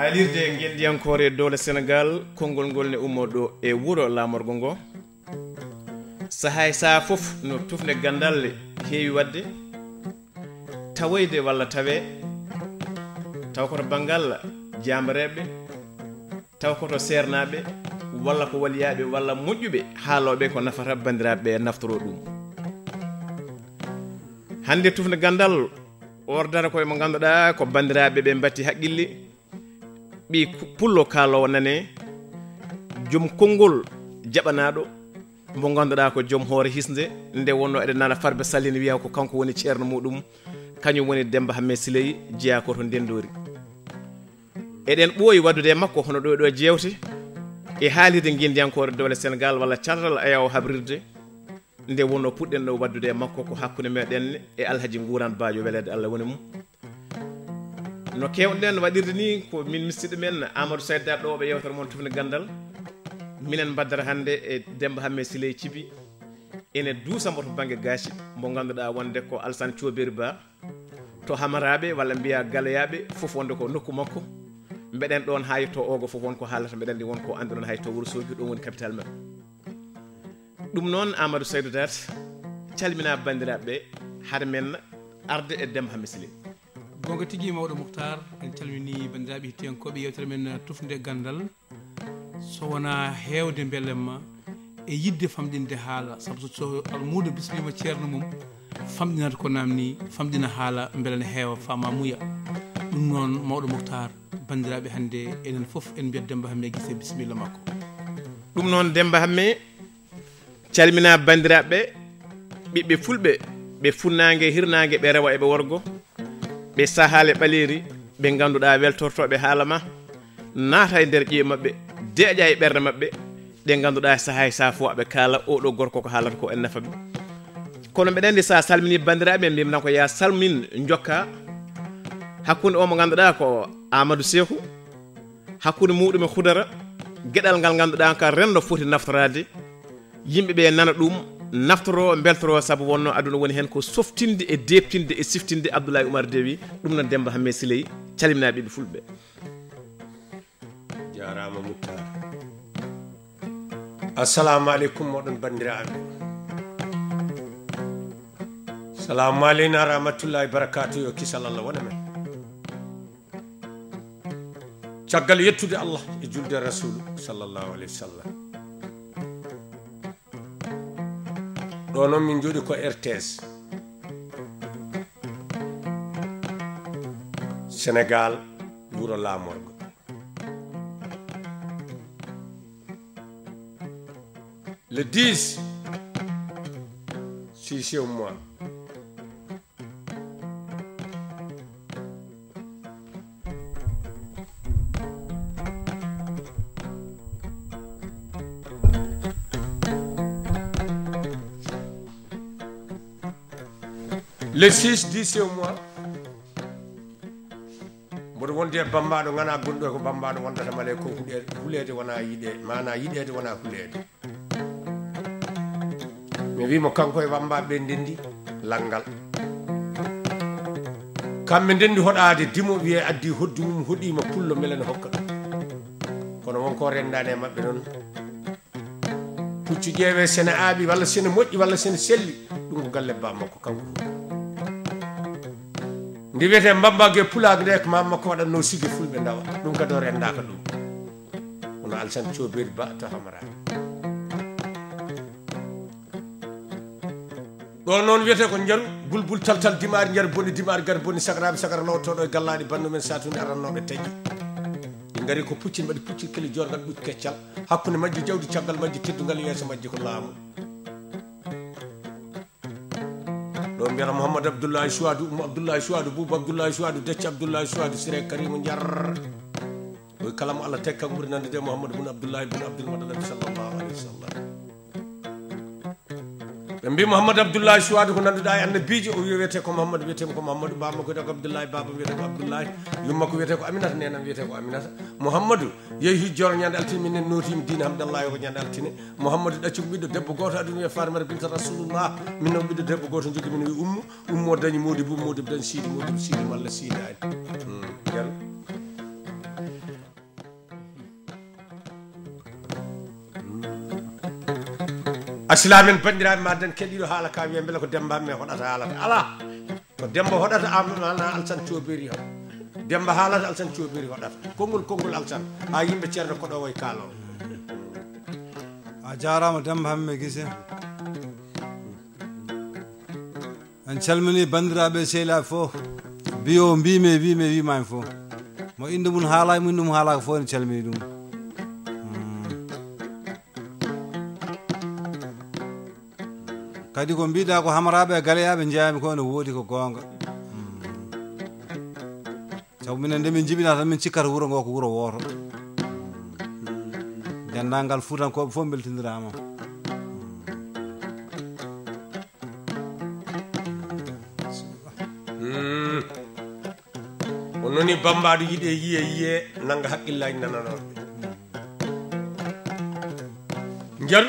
haalirde gendiyankore dowle Sénégal konngol ngol ne ummoɗo e wuro lamorgo ngo sahay sa fof no tufne gandal heewi wadde tawoyde walla tawe taw koto banggal jambareɓe taw koto sernaɓe walla ko waliyaɓe walla moƴƴuɓe haaloɓe ko nafata bandiraɓe naftoro ɗum hande tufne gandal ordata koye mo ganduɗa ko bandiraɓe ɓe batti haqqille ɓi pullo kaalowo nane joom konngol jaɓanaɗo mo ganduɗa ko joom hoore hisde nde wonno eɗen nana farɓe sallini wiya ko kanko woni ceerno muɗum kañum woni Demba Hamme Sileye jeeya ko to ndendori eɗen ɓooyi waddude makko hono ɗo jewte e haalirde guindiyankore dowle Sénégal walla cardal ayaw habrirde nde wonno puɗɗen ɗo waddude makko ko hakkude meɗen e Alhaji Gouran Badio welede Allah woni mum no kewɗen waɗirde ni ko min missiɗo men Amadou Saydar ɗo ɓe yewtere moon tufne gandal minen baddata hande e Demba Hamme Sileye Cibi ene duusamo to banggue gaasi mo ganduɗa wonde ko Alassane Thioɓeri Ba to hamaraɓe walla mbiya galoyaɓe foof wonde ko nokku makko mbeɗen ɗon ha yetto ogo foof wonko haalata mbeɗen ndi wonko anduɗon hay to Wourossogui ɗum woni capital mabɓe ɗum noon Amadou Saydou Dat calmina bandiraɓe haade men arde e Demba Hamme Sileye gonga tigui mawɗo Moukhtar en calmini bandiraɓe hettiyankoɓe yewtere men tufde gandal so wona hewde beelemma e yidde famɗinde haala saabu so almudo bisimima ceerno mum famɗinata ko namni famɗina haala beele ne heewa fama muuya ɗum noon mawɗo Moukhtar bandiraɓe hande enen foof en mbiyat Demba Hamme guise bisimilla makko ɗum noon Demba Hamme calmina bandiraɓe ɓiɓɓe fulɓe ɓe funnague hirnague ɓe rewa eɓe worgo ɓe sahale ɓaleri ɓe ganduɗa weltortoɓe haalama naata e nder ƴiye mabɓe deeƴa e ɓerde mabɓe ɗe ganduɗa sahay sa fo aɓe kaala oɗo gorko ko haalata ko en nafaɓe kono mbeɗen ndi sa salmini bandiraɓe mbimna ko ya salmin jokka hakkude o mo ganduɗa ko Amadou Sékou hakkude muɗum e Houdara gueɗal ngal ganduɗa ka rendo foti naftorade yimɓeɓe nana ɗum naftoro beltoro saabu wonno aduna woni hen ko softinde e deptinde e siftinde Abdoulaye Oumar Dewi ɗum noon Demba Hamme Sileye calmina ɓiɓe fulɓe jarama Moukhtar assalamu aleykum moɗon bandiraɓe salamu aleyna rahmatullahi barakatu yo kisal Allah wona men caggal yettude Allah e julde rasulu sallallahu alayhi wa sallam ɗo noon min jooɗi ko RTS Sénégal wuro Lamorgo le 10 6e mois le 6 10e mois mboɗo wonde e bambaɗo gana gonɗo ko bambaɗo wondata male ko hulede wona yiɗede mana yiɗede wona hulede mi wimo kanko e bambaɓe ndendi langal kamɓe ndendi hoɗade dimo wiye addi hoddu mum hoɗima pullo melene hokka ɗum kono wonko rendani e mabɓe noon puccu ƴeewe sene aaɓi walla sene moƴƴi walla sene selli ɗum ko galle bammakko kanko ndi wiyete mbambage pulague nde ko mammakko waɗatno sigue fulɓe dawa ɗum kadi o rendaka ɗum wono Alassane Thioɓeri Ba to hamaraɓe ɗo noon wiyete ko jaru bulbul taltal dimari jar boni dimari gar boni sagaraɓe sagara lowtoɗo e gallaɗi bandumen satude arannoɓe taƴƴi ɗi gari ko puccin mbaɗi puccir keli jorgal ɓucci keccal hakkude majji jawdi caggal majji teddugal yeeso majji ko laamu ɗo mbiyata Mouhamadou Abdoulaye Chouadou Abdoulaye Chouadou Boubou Abdoulaye Chouadou Decce Abdoulaye Chouadou Siré Karimou Jar oy kala mo Allah taggi kanko ɓuri nande de Mouhamadou bun Abdoulaye bun Abdoul Madalabi sallallahu alayhi wa sallam ɓe mbi Mouhamadou Abdoulaye Chouadou ko nanduɗa e annabijo o wiyete ko Mouhamadou wiyetemo ko Mouhamadou bamma ko wiyete ko Abdoulaye baba wiyete ko Abdoulaye yummakko wiyete ko Aminata nenam wiyete ko Aminata Mouhamadou yeehi hijjoro ñande altine minen notimi dina hamdallahi ko ñande altine Mouhamadou ɗacci ko ɓiɗɗo debbo goto aduna wiye Fatimata binta Rasulullah min noon ɓiɗɗo debbo goto jogui min wi ummo dañi Modibou Modibou dañi Sidi Modibou Sidi malla Sidi ani asilamen bandiraɓe ma den keɗiɗo haala ka wiya beele ko Demba Hamme hoɗata haalata ala ko Demba hoɗata amana Alassane Thiobberi o Demba haalata Alassane Thiobberi hoɗata konngol Alassane ha yimɓe ceerno koɗo way kaalo a jarama Demba Hamme Guissé en calmini bandiraɓe sehilaɓe fof biyo wimami fof mo inde mum haala mo inde mum haalaka fof en calmini ɗum kadi ko mbiɗa ko hamaraɓe e galeyaɓe jeeyami ko ne woodi ko gonga saabu minen nde min jibina tan min cikkata wuuro ngo ko wuuro woto dendagal fuutankoɓe fof beltodirama o noni bambaɗo yiiɗe yiye nanga haqqillaji nananoɓe jaru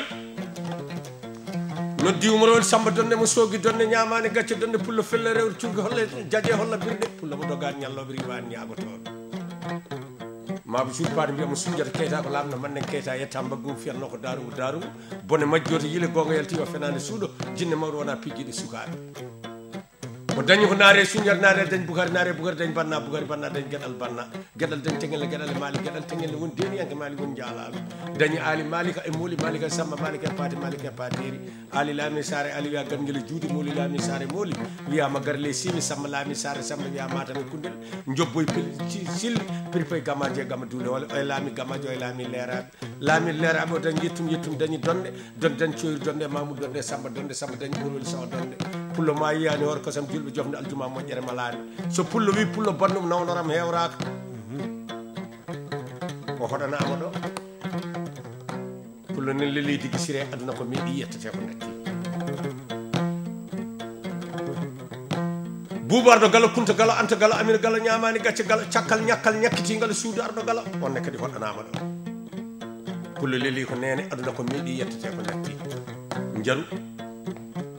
noddi umrol Samba Donde mo soogi donde ñamani gacce donde pullo felle rewre curga holle jaje holla birde pullo mo dogani ñalloɓe riwani ñagotoɓe maɓe surpade mbiyamo sujjata keyta ko lamno mannen keyta yetta mbaggum fiyatno ko darugo bone majjoto yile gonga yalti o fenade suuɗo jinne mawɗo wona pijjiɗe sukaɓe o dañi ko naare suñar naare dañ bugari dañ banna bugari banna dañ gueɗal dañ tengel gueɗal maali gueɗal tengel woni deniyanke maali woni jaalaɓe dañi ali malika e mooli malika Samba malika e paati malika e paateri ali laami sare ali wiya gangel juuɗe mooli laami sare mooli wiyama garle siwi Samba laami sare Samba wiya matam e kundel jobboy silli pirpoye gamaji e gama duule walla oye laami gamaji oye laami leeraɓe o dañ yettum dañi donde dañ coyri donde Mamoudou donde Samba dañi ɓuroli sawa donde pullo ma yiyani hoore kosam julɓe jofde aljuma moƴƴere malani so pullo wi pullo bandum nawnoram hewraka o hoɗanama ɗo pullo nen leleydi Guissiré aduna ko meeɗi yettete ko natti Boubou Ardo Gallo Kunta Gallo Anta Gallo Amina Gallo ñamani gacce Gallo cakkal ñakkal ñakkitigal suudu Ardo Gallo onne kadi hoɗanama ɗo pullo leli ko nene aduna ko meeɗi yettete ko natti jaru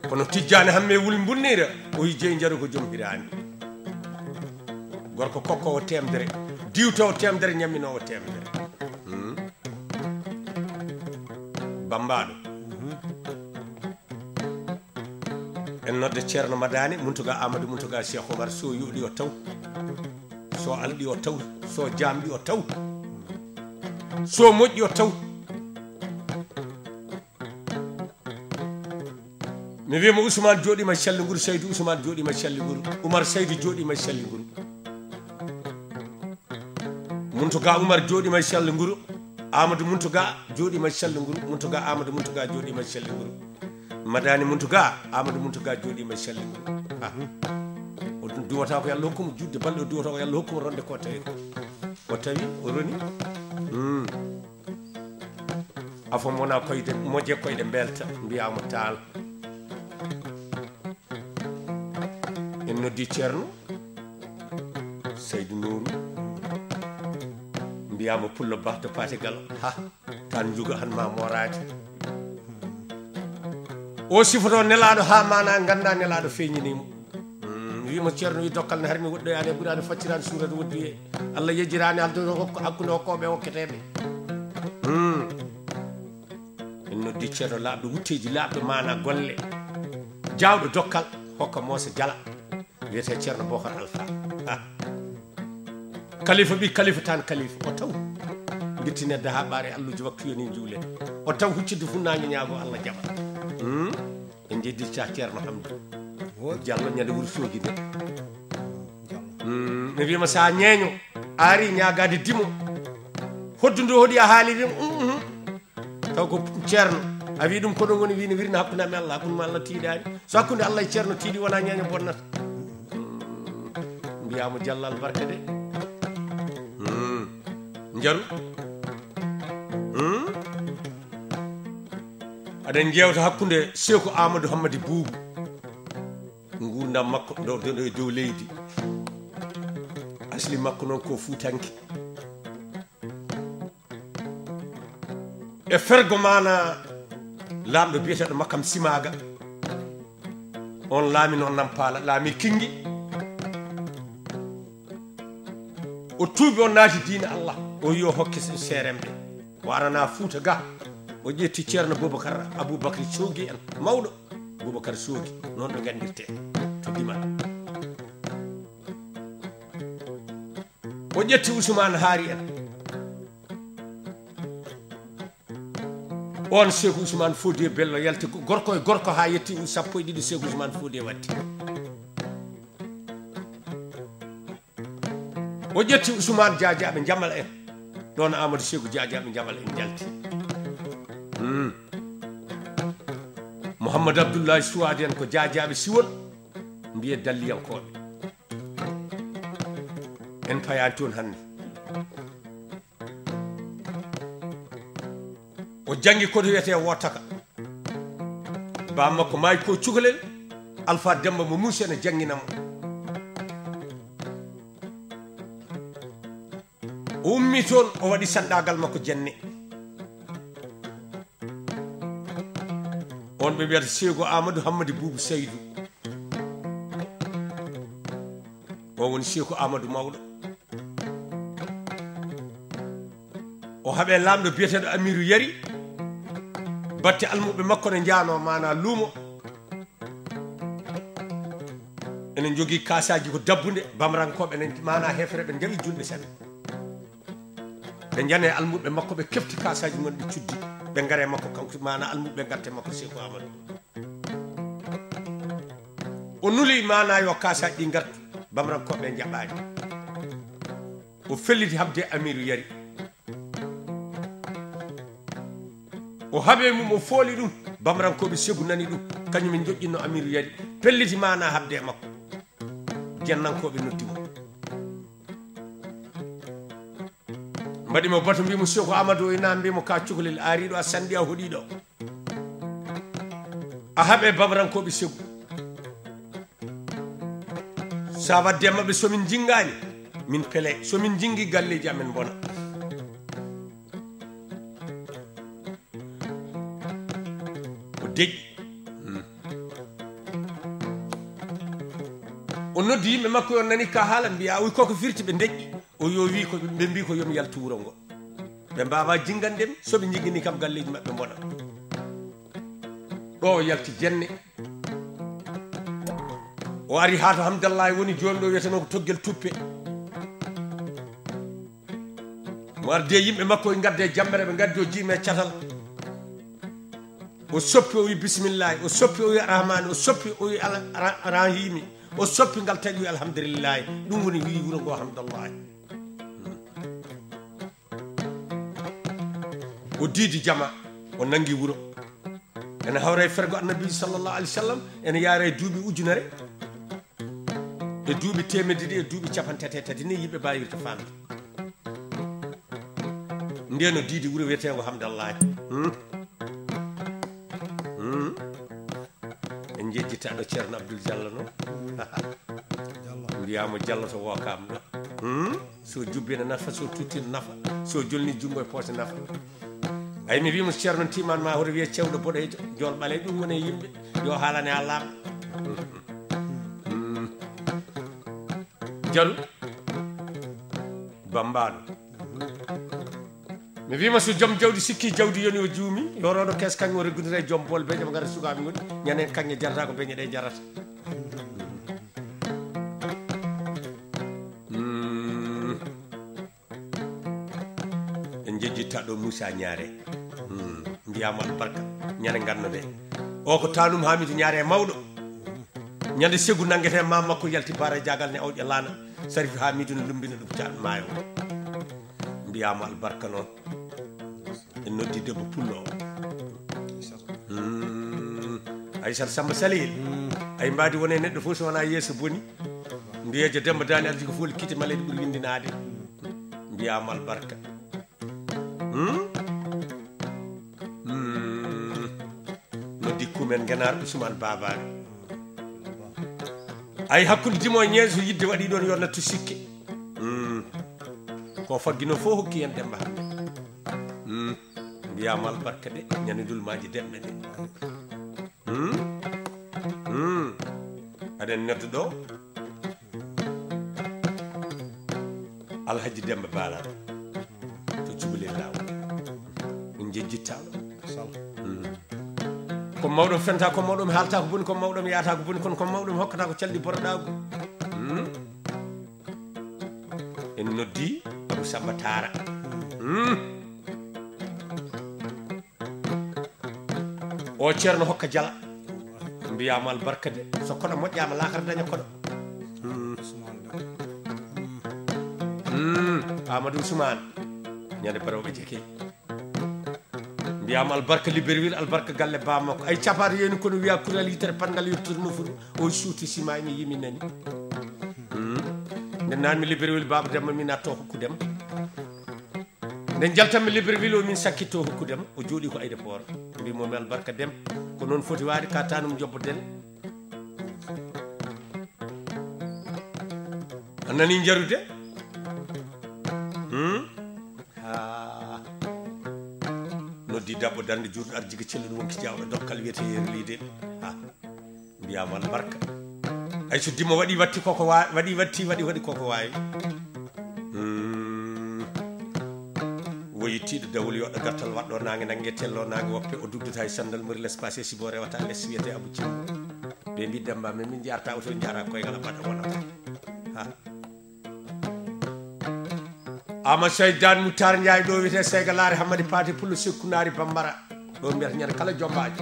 kono Tijjani Hamme wuli bunnira o yijje jaru ko joom hirani gorko kokkowo temdere diwtowo temdere ñamminowo temdere bambaɗo en nodde ceerno Madani Muntuga Amadou Muntuga Cheikh Oumar so yuuɗi o taw so alɗi o taw so jamɗi o taw so moƴƴi o taw mi wiyama Ousmane jooɗima Calliguuru Seydou Ousmane jooɗima Calliguuru Oumar Seydou jooɗima Calliguuru Muntuga Oumar jooɗima Calliguuru Amadou Muntuga jooɗima Calliguuru Muntuga Amadou Muntuga jooɗima Calliguuru Madani Muntuga Amadou Muntuga jooɗima Calliguuru o duwata ko Yallah hokkuma judde balɗe o duwata ko Yallah hokkuma ronde ko tawi o tawi o roni afo wona koyde moƴƴe koyɗe belta mbiyama taal en noddi ceerno Seydou Nourou mbiyama pullo ba to paati Gallo ha tan juga han ma morade o sifoto nelaɗo ha mana ganda nelaɗo feñinimo wimo ceerno wi dokkal ne harmi woɗɗoyani e ɓuurani faccirani suurade woddi e Allah yejjirani hakkude hokkoɓe hokketeɓe en noddi ceerno laaɓɗo wutteji laaɓɗo mana golle jawɗo dokkal hokka Moussa Diala wiyete ceerno Bocar Alpha kalifa ɓi kalifa tan kalifa o taw guittinedde ha ɓaare alluji waktu yoni juule o taw huccidde funnaño ñaago Allah jaɓa en jeddita ceerno Hamdou Diallo ñande Wourossogui nde mi wima sa ñeeño ari ñagade dimo hoddu ndu hoɗi a haali ɗum taw ko ceerno a wi ɗum koɗo goni wino wirna hakkude amen Allah hakkude ma Allah tiiɗani so hakkude Allah e ceerno tiiɗi wona ñeeño bonnata mbiyamo Diallo albarka de jaru aɗen jewta hakkude Sekou Amadou Hammadi Boubou gurdam makko dow leydi asli makko noon ko Fuutanke e fergo mana lamɗo biyeteɗo Makam Simaga on laami noon Nampala laami Kingi o tuubi o naati diine Allah o yi o hokke seeremɓe o arana Fuuta ga o ƴetti ceerno aboubacry sogui en mawɗo boubacar sogui noon ɓe gandirte to dimal o ƴetti ousmane haari en on Cheikh Ousmane Fodé Bello yalti gorko e gorko ha yetti 12 Cheikh Ousmane Fodé watti o ƴetti Ousmane Diadiaɓe jamal en ɗon Amadou Cheikh Diadiaɓe jamal en jalti Mouhamadou Abdoullahi Souadi en ko Diadiaɓe siwol mbiye dalliyankoɓe en payani toon hannde o jangi koto wiyete wotaka bammakko maayi ko cukalel Alpha Demba mo musi ene janginamo o ummi toon o waɗi sanɗagal makko jenne on ɓe wiyata Seygo Amadou Hammadi Boubou Seydou o woni Seygo Amadou mawɗo o haaɓe lamɗo biyeteɗo Amirou Yari batte almuɓe makko ne jaano mana luumo enen jogui kasaji ko dabbude bamrankoɓe enen mana hefere ɓe jaɓi julɓe sen ɓe jane almuɓe makko ɓe kefti kasaji gon ɓe cuddi ɓe gaare makko kanko mana almuɓe garte makko Seyko Amadou o nuli mana yo kasaji ɗi gartu bamrankoɓe jaɓani o felliti habde Amirou Yari o haaɓe mum o fooli ɗum bamrankoɓe Ségu nani ɗum kañumen joƴƴinno Amirou Yari pelliti mana habde makko jennankoɓe noddimo mbaɗimo bato mbimo Seyko Amadou o ina mbimo ka cukalel ariɗo a sandi a hoɗiɗo a haaɓe bamrankoɓe Ségu sa wadde mabɓe somin jingani min peele somin jingi galleji amen bona deƴƴi o noddi yimɓe makko yo nani ka haala mbiya o wi koko firti ɓe deƴƴi o yo wi ko ɓe mbi ko yomi yaltu wuro ngo ɓe mbawa jingandem soɓe jingini kam galleji mabɓe bona ɗo o yalti jenne o ari ha to Hamdallahi woni joni ɗo wiyeteno ko Toggel Tuppe mo arde yimɓe makko e gadde jambere ɓe gaddi o jiime catal o soppi o wi bisimillahi o soppi o wi arrahmani o soppi o wi arrahimi o soppi ngal tagi wi alhamdulillahi ɗum woni wi wuro ngo Hamdallahi o diidi jama o nangi wuro ene hawre fergo annabi sallallahu alaihi wasallam ene yaare duuɓi ujunere e duuɓi temedde ɗi e duuɓi capantati tati ni yimɓe mbayirta famde ndeno diidi wuro wiyetego Hamdallahi en jejjitaɗo ceerno Abdoul Diallo noon mbiyamo Diallo to wokam ɗo so jubbi ne nafa so tutti ne nafa so jolni junggo e poose nafa ay mi wimo ceerno timan ma hoto wiye cewɗo boɗejo jol ɓale ɗum woni yimɓe yo haalane allama Diallo bambaɗo mi wima so joom jawdi sikki jawdi yoni o juumi yoroɗo kes kañum o reggudira e joom bol beƴe mo gara sukaɓe goni ñanen kañƴe jarata ko beñe ɗe jarata en jejjitta ɗo Moussa Ñaare mbiyamo albarka ñande gannoɗe o ko tanum Hamidou Ñaare mawɗo ñande Ségu nanguete mam makko yalti bara jagal ne awƴe laana Sarif Hamidou ne lumbina ɗum can maayo mbiyamo albarka noon en noddi debbo pullo o Aissata Samba Salil ay mbadi wone neɗɗo fof so wona yeeso boni mbiyejo Demba Dani ardi ko fooli kite maleyɗe ɓuuri windinade mbiyamo albarka noddi kumen genar Ousmane Babane ay hakkude dimo ñeeso yidde waɗi ɗon yo nattu sikke ko faggino fof hokki hen Demba hande mbiyama albarka de ñande dulmaji demɓe ɗe aɗen noddo ɗo Alhaji Demba Bala to cubalel lawol en jejjittaɗo ko mawɗo fenta ko mawɗo mi haalta ko boni ko mawɗo mi yaata ko boni kono ko mawɗo mi hokkata ko calɗi borɗago en noddi Abou Samba Tara o ceerno hokka jala mbiyama albarka de so koɗo moƴƴama lakara daña koɗo Amadou Ousmane ñande baroɓe jeki mbiyama albarka Libreville albarka galle bammakko ay capata yeni kono wiya kural yitere pangal yettono fuɗi o suuti sima mi yimi nani nde nanmi Libreville baba demma min atto hokkudema nden jaltanmi Libreville o min sakkitto hokkudema o jooɗi ko ayde poora mbimomi albarka dem ko noon foti waade ka tanum jobbodene a nani jarude noddi dabbo darde juurɗo arjiga celluɗo wonki jawɗo dokkal wiyete yerlide mbiyama albarka hay so dimmo waɗi watti koko wawi waɗi koko wawi woyittiɗo dawol yoɗɗo gartal waɗɗo nangue nangue tello nangue woppe o dugdata e sandal l' espace e sibo rewata less wiyete Abou Thimbo ɓe mbi demba men min jarta oto jara koygal baɗa wonata Ama Seydane Moutar Ndiaye ɗo wiyete Seygalaare Hamadi Pati Pullo Sekkunari Bambara ɗo mbiyata ñande kala jombaji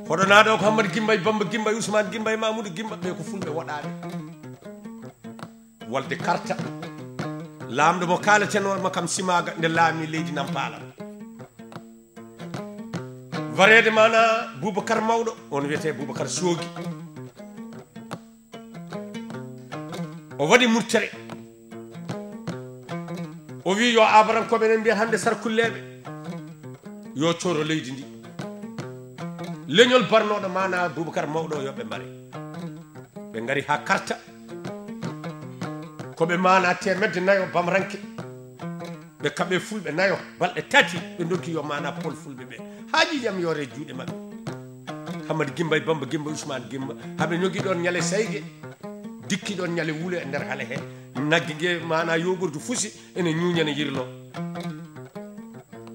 hoɗonaɗo ko Hamadi Gimba Bamba Gimba Ousmane Gimba Mamoudou Gimba ɓe ko fulɓe woɗaɓe wolde karta lamɗo mo kaleten on makam simaga nde laami leydi Nampala varede mana Boubacar mawɗo on wiyete Boubacar Sogui o waɗi murtere o wi yo abarankoɓe enen mbiyata hande sarkulleɓe yo coro leydi ndi leñol barnoɗo mana Boubacar mawɗo yoɓe mbare ɓe gari ha karta koɓe mana temedde nayo bamranke ɓe kaɓe fulɓe nayo balɗe tati ɓe dokki yo mana pol fulɓe ɓe haajijam yore juuɗe mabɓe Hamadi Gimba Bamba Gimba Ousmane Gimba haɓe ñogui ɗon ñale saygue dikki ɗon ñale wuule e nder haale he naggue gue mana yogordu fusi ene ñuñana yirlo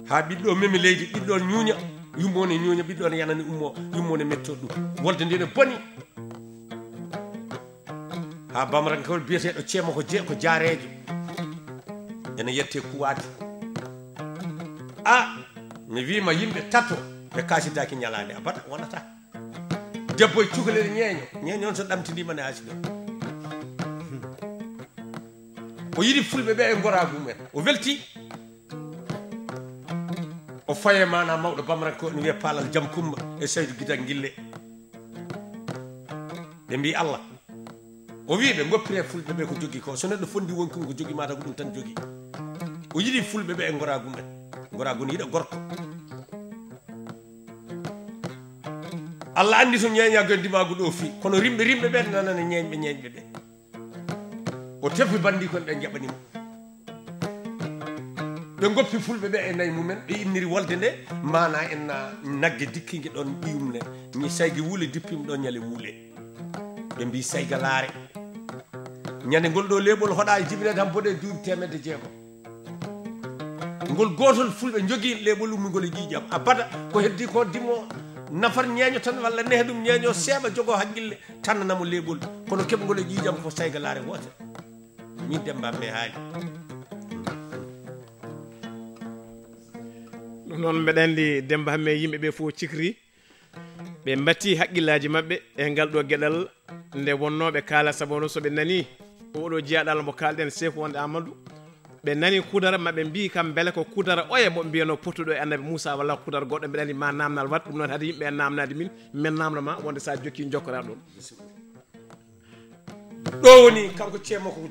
ha ɓiɗɗo memi leydi ɓiɗɗo ñuña yummo ne ñuña ɓiɗɗo ne yanani ummo yummo ne metto ɗum wolde nde ne boni ha bamrankawol biyeteɗo ceema ko jaarejo ene yette kuwade mi wima yimɓe tato ɓe kasidaki ñalade abada wonata debbo e cukalel ñeeño on so ɗamtidima ne haasi ɗo o yiɗi fulɓe ɓe e goragu men o welti o faye mana mawɗo bamranko ne wiye Palal Jam Kumba e Seydou Guidan Guille ɓe mbi Allah o wi ɓe goppire fulɓe ɓe ko jogui ko so neɗɗo fondi wonki ko jogui mata ko ɗum tan jogui o yiɗi fulɓe ɓe e goragu men goragu ne yiɗa gorko Allah andi so ñeeñago ndimagu ɗo fi kono rimɓe ɓe nanana ñeeñɓe ɓe o tefi bandi kon ɓe jaɓanimo ɓe goppi fulɓe ɓe e nayi mumen ɓe inniri wolde nde mana en nagge dikkigue ɗon ɓiyum ne ñi saygue wuule dippima ɗon ñale wuule ɓe mbi Seygalaare ñande ngol ɗo leɓol hoɗa jibinede tan boɗe duuɓi temedde jeegom ngol gotol fulɓe jogui leɓol ummigol e ƴiƴam abada ko heddi ko dimo nafar ñeeño tan walla nehe ɗum ñeeño seeɓa jogo haqqille tannanamo leɓol kono keɓgol e ƴiƴam ko Seygalaare wote min Demba me haali ɗum noon mbeɗa andi Demba Hamme yimɓeɓe fof cikri ɓe batti haqqillaji mabɓe e ngal ɗo gueɗal nde wonnoɓe kaala sabu noon soɓe nani oɗo jeeyaɗal mo kalɗen Seku wonde Amadou ɓe nani kudara maɓe mbi kam beele ko kudara oya mo mbiyano pottuɗo e annabi Moussa walla kudara goɗɗo mbeɗa andi ma namdal wat ɗum noon haade yimɓe namnade min namdoma wonde sa jokki jokkora ɗon ɗo woni kanko ceemo ko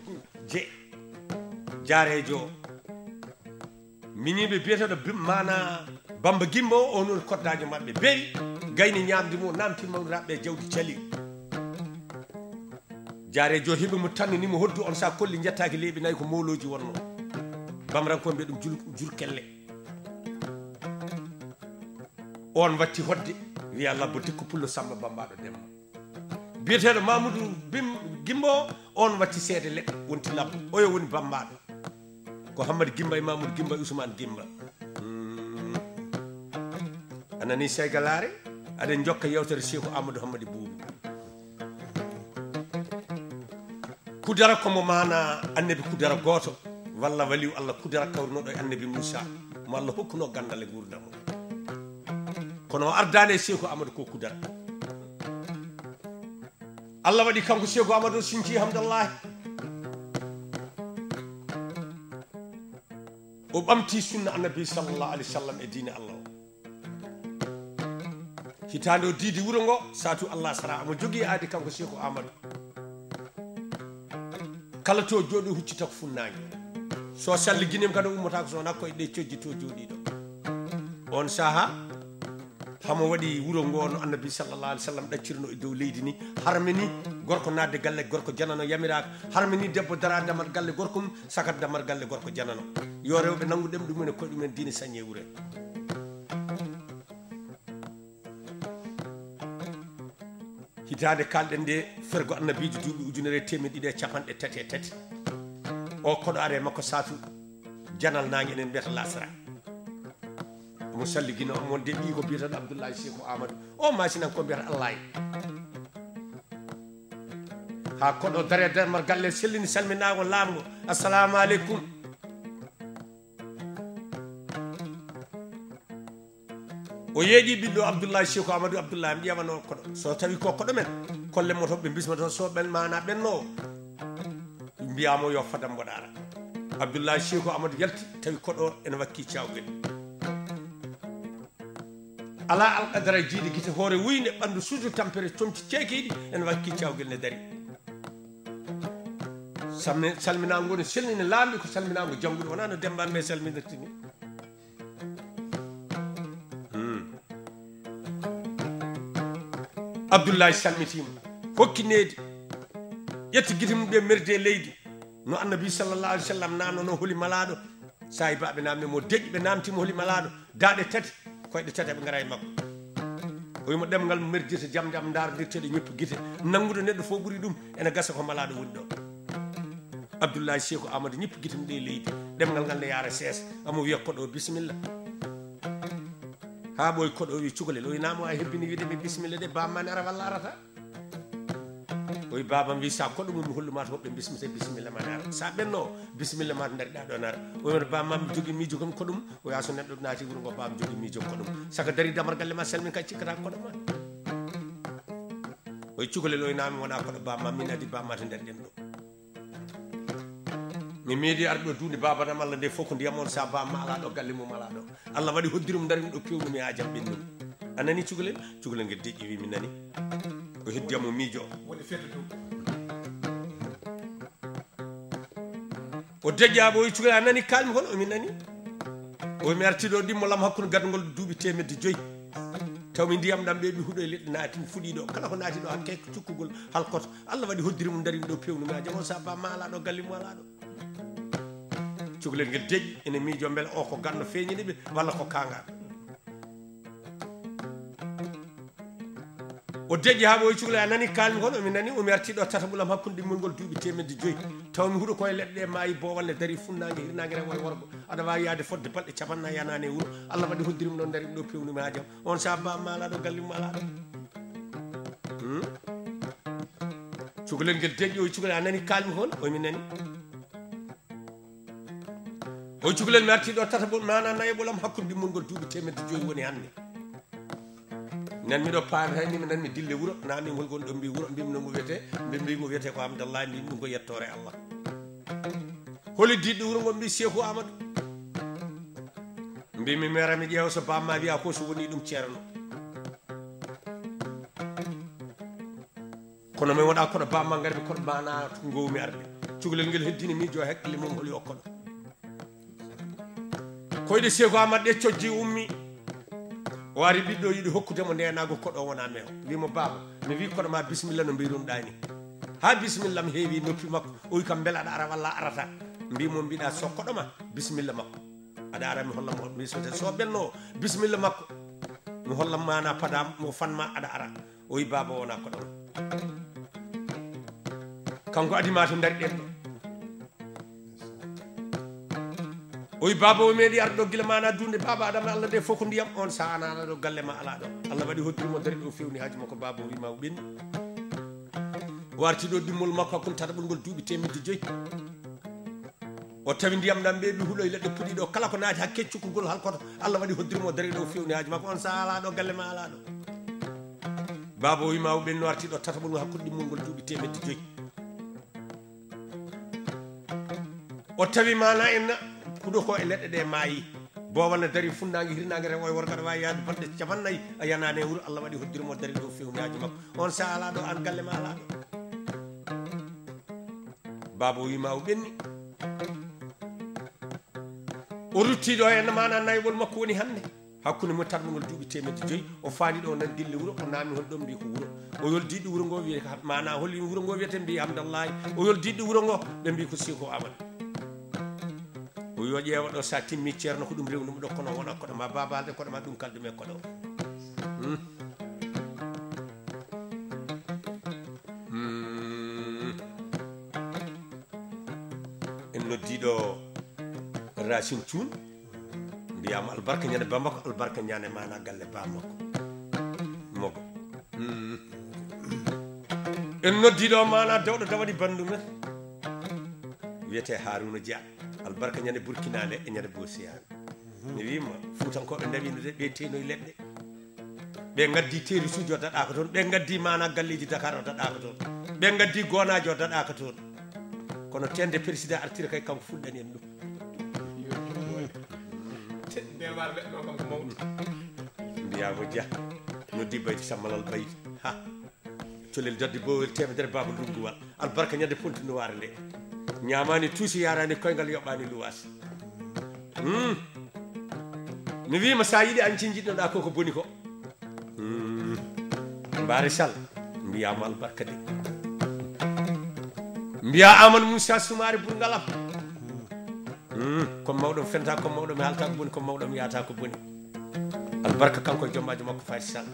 jaarejo miñiɓe biyeteɗo mana Bamba Gimba o noon koddajo mabɓe beyi gayni ñamde mo namtimamraɓe jawdi cali jaarejo heɓe mo tannanimo hoddu on sa kolli jettaki leyɓe nayyi ko mawloji wonno bamranko mbiye ɗum jurkelle on watti hodde wiya labbo dikko Pullo Samba Bambaɗo Demba biyeteɗo Mamoudou Gimba on watti seede leɗɗe wonti labbo oyo woni Bambaɗo ko Hamadi Gimba e Mamoudou Gimba e Ousmane Gimba anani seygalaare aɗen jokka yewtere Cheikhou Amadou Hammadi Boubou kudara komo mana annabi kudara goto walla waliw Allah kudara kawrunoɗo e annabi Moussa mo Allah hokkuno gandal e gurdam o kono ardane Cheikhou Amadou ko kudara Allah waɗi kanko Cheikhou Amadou sinti hamdallahi o ɓamti sunna annabi sallallahu alaihi wasallam e diine Allah o hitande o diidi wuro ngo satu Allah sara mo jogui aadi kanko Cheikhou Amadou kala to jooɗi huccita ko funnaange so salli guinem kadi ummata ko so nakko e ɗe cojji to jooɗiɗo on saha hamo waɗi wuro ngo no annabi sallallahu alaihi wasallam ɗaccirno e dow leydi ni harmini gorko nadde galle gorko janano yamiraka harmini debbo dara damar galle gorko mum sakat damar galle gorko janano yo rewɓe nanguɗem ɗumen e koye ɗumen diine sañe wure hitande kalɗen nde fergo annabijo duuɓi ujunere temedde ɗiɗi e capanɗe tati e tati o koɗo are makko satu janal nangue enen mbiyata lasara mo salli guino mon de ɓi ko mbiyataɗo Abdoullahi Cheikhou Amadou o masinan ko mbiyata Allah ha koɗo dare darmar galle sellini salminago lamgo assalamu aleykum o yeeɗi ɓiɗɗo Abdoullahi Cheikhou Amadou Abdoullahi mi ƴewano koɗo so tawi ko koɗo men kolle mo toon ɓe bisma toon so ɓen mana ɓenno mbiyamo yo fadam mboɗara Abdoullahi Cheikhou Amadou yalti tawi koɗo ene wakki cawguel ala alqadara jiiɗi guite hoore wuyde ɓandu suudu tampere comci ceekiɗi ene wakki cawguel ne dari salminago ne selnine laamɓi ko salminago janggude wona no dembanɓe salminirtini Abdoullahi salmitima hokki needi ƴetti guite mum ɓe merde leydi no annabi sallallahu alaihi wasallam namnono holi malaɗo sahibaɓe namne mo deƴƴi ɓe namtima holi malaɗo daaɗe tati koyɗe tati ɓe gara e makko o wimo ɗemgal mo merdirta jaam jaam dardirteɗe ñoppi guite nangude neɗɗo fof ɓuuri ɗum ene gasa ko malaɗo woni ɗo Abdoullahi Cheikhou Amadou ñippi guite mum ɗe leydi ɗemgal ngal ne yaara seesa amo wiya koɗo bisimilla ha ɓoy koɗo wi cukalel o winama a hebbini wiɗemi bisimilla de bammani ara walla arata o wi babam wi sa koɗo mum mi hollumata hoɓɓe bismite bisimilla mani ara sa ɓenno bisimilla ma to daariɗa ɗon ara o wiyata bamam mi jogui miijo kom koɗum o ya so neɗɗo naati wuuro ngo bam jogui miijo koɗum saka dari damar galle ma salmin kay cikkata koɗo ma o wi cukalel o winami wona koɗo bamam min adi bamma to nder ɗen ɗo mi meeɗi arde ɗo duunde babanam Allah nde fof ko ndiyam on sa bamma ala ɗo galle mum ala ɗo Allah waɗi hoddirum darim ɗo pewnumi ha jam ɓennumi a nani cukalel ngel deƴƴi wi mi nani o heddiyamo miijo woni fedde ɗum o deƴƴaɓo o wi cukalel a nani kalmi kono omi nani o mi artiɗo ɗimmolam hakkude gadugol duuɓi temedde 5 tawmi ndiyam ɗam ɓe ɓi huuɗo e leɗɗe naati fuɗiɗo kala ko naati ɗo hakke cukkugol halkoto Allah waɗi hoddirum darim ɗo pewnumi ha jam on sa bamma ala ɗo galle mum ala ɗo cukalel ngel deƴƴi ene miijo beele o ko ganno feeñiniɓe walla ko kangaɓe o deƴƴi ha ɓoyi cukalel a nani kalmi kono omi nani omi artiɗo tataɓulam hakkude ɗimmol ngol duuɓi temedde 5 tawmi huuɗo koye leɗɗe maayi boowal ne dari funnague hirnague rewo e worgo aɗa wawi yaade fodde balɗe capanna yanani e wuuro Allah waɗi hoddirum ɗon darim ɗo pewnumi ha jaam on sa bamma ala ɗo gallimum ala ɗo cukalel ngel deƴƴi o cukalel a nani kalmi kono omi nani o cukalel mi arti ɗo tataɓol mana nayoɓolam hakkude ɗimmol ngol duuɓi temedde 5 woni hannde nan miɗo paami hay nimi nan mi dille wuuro nami ngol gon ɗo mbi wuuro mbimi no ngo wiyete mbimo wiyete ko Hamdallahi mbimi ɗum ko yettore Allah holi diɗɗo wuuro ngo mbi Cheikhou Amadou mbimi mera mi ƴeewa so bamma wiya ko so woni ɗum ceerno kono min waɗa koɗo bamma garmi koɗo mana gowmi arde cukalel ngel heddini miijo haqqille mum holi o koɗo koyɗe Cheikhou Amadou ɗe cojji ummi o ari ɓiɗɗo yiɗi hokkudemo ndenago koɗo wona mewo wimo baba mi wi koɗo ma bisimilla no mbirunɗani ha bisimilla mi heewi noppi makko o wi kam beele aɗa ara walla arata mbimo mbiɗa so koɗo ma bisimilla makko aɗa ara mi hollamo mi sote so ɓenno bisimilla makko mi hollam mana padam mo fanma aɗa ara o wi baba wona koɗo kanko adima to dari ɗen ɗo oyi baba o meeɗi arɗo gila mana dunde baba adama Allah de fof ko ndiyam on sa anana ɗo galle ma ala ɗo Allah waɗi hoddirimo dari ɗo fewni haji makko baba o wima o ɓenni o arti ɗo ɗimmol makko hakkude tataɓol ngol duuɓi temedde 5 o tawi ndiyam ɗam ɓe ɓi huuɗo e leɗɗe puɗi ɗo kala ko naati ha keccukugol halkoto Allah waɗi hoddirimo dari ɗo fewni haji makko on sa ala ɗo galle ma ala ɗo baba o wima o ɓenni o arti ɗo tataɓol ngol hakkude ɗimmol ngol duuɓi temedde 5 o tawi mana en kuɗo ko e leɗɗe ɗe maayi bowana dari funnague hirnague rewo e worgo aɗa wawi yaade balɗe 4 a yanani e wuuro Allah waɗi hoddirimo dari ɗo fewniyaji makko on sa ala ɗo an galle ma ala ɗo baba o wima o ɓenni o ruttiɗo henna mana naywol makko woni hande hakkude mo tatmogol duuɓi temedde 5 o faani ɗo nan dille wuuro o naami hol ɗon mbi ko wuuro o yoldiɗo wuuro ngo wiye mana holli wuuro ngo wiyete mbi hamdallahi o yoldiɗo wuuro ngo ɓe mbi ko Siko Amadou o yo ƴeewa ɗo sa timmi ceerno ko ɗum rewnumo ɗo kono wona koɗo ma babalde koɗo ma ɗum kaldume koɗo en noddiɗo Racine Thioune mbiyama albarka ñande bammakko albarka ñane mana galle bammakko mogo en noddiɗo mana dewɗo dawani bandu men wiyete Harouna Dia albarka ñande burkinale e ñande bosiyani mi wima fuutankoɓe dawino de ɓe tenoye leɗɗe ɓe gaddi teeri suuji o daɗaka toon ɓe gaddi mana galleji Dakar o daɗaka toon ɓe gaddi gonaji o daɗaka toon kono tende président artira kay kanko fuɗɗani en ɗum mbiyamo Dia noddi bayti sammalal bayti ha colel jodde bowel temedere baba ndunguwal albarka ñande pontinoire nde ñamani tuusi yarani koyngal yoɓani luwas mi wima sa yiiɗi an cinjiɗnoɗa koko boni ko mbari sall mbiyama albarka de mbiya Amadou Moussa Soumaré Bourgalam comme mawɗo fenta comme mawɗo mi halta ko boni comme mawɗo mi yata ko boni albarka kanko e jommajo makko Faty Sall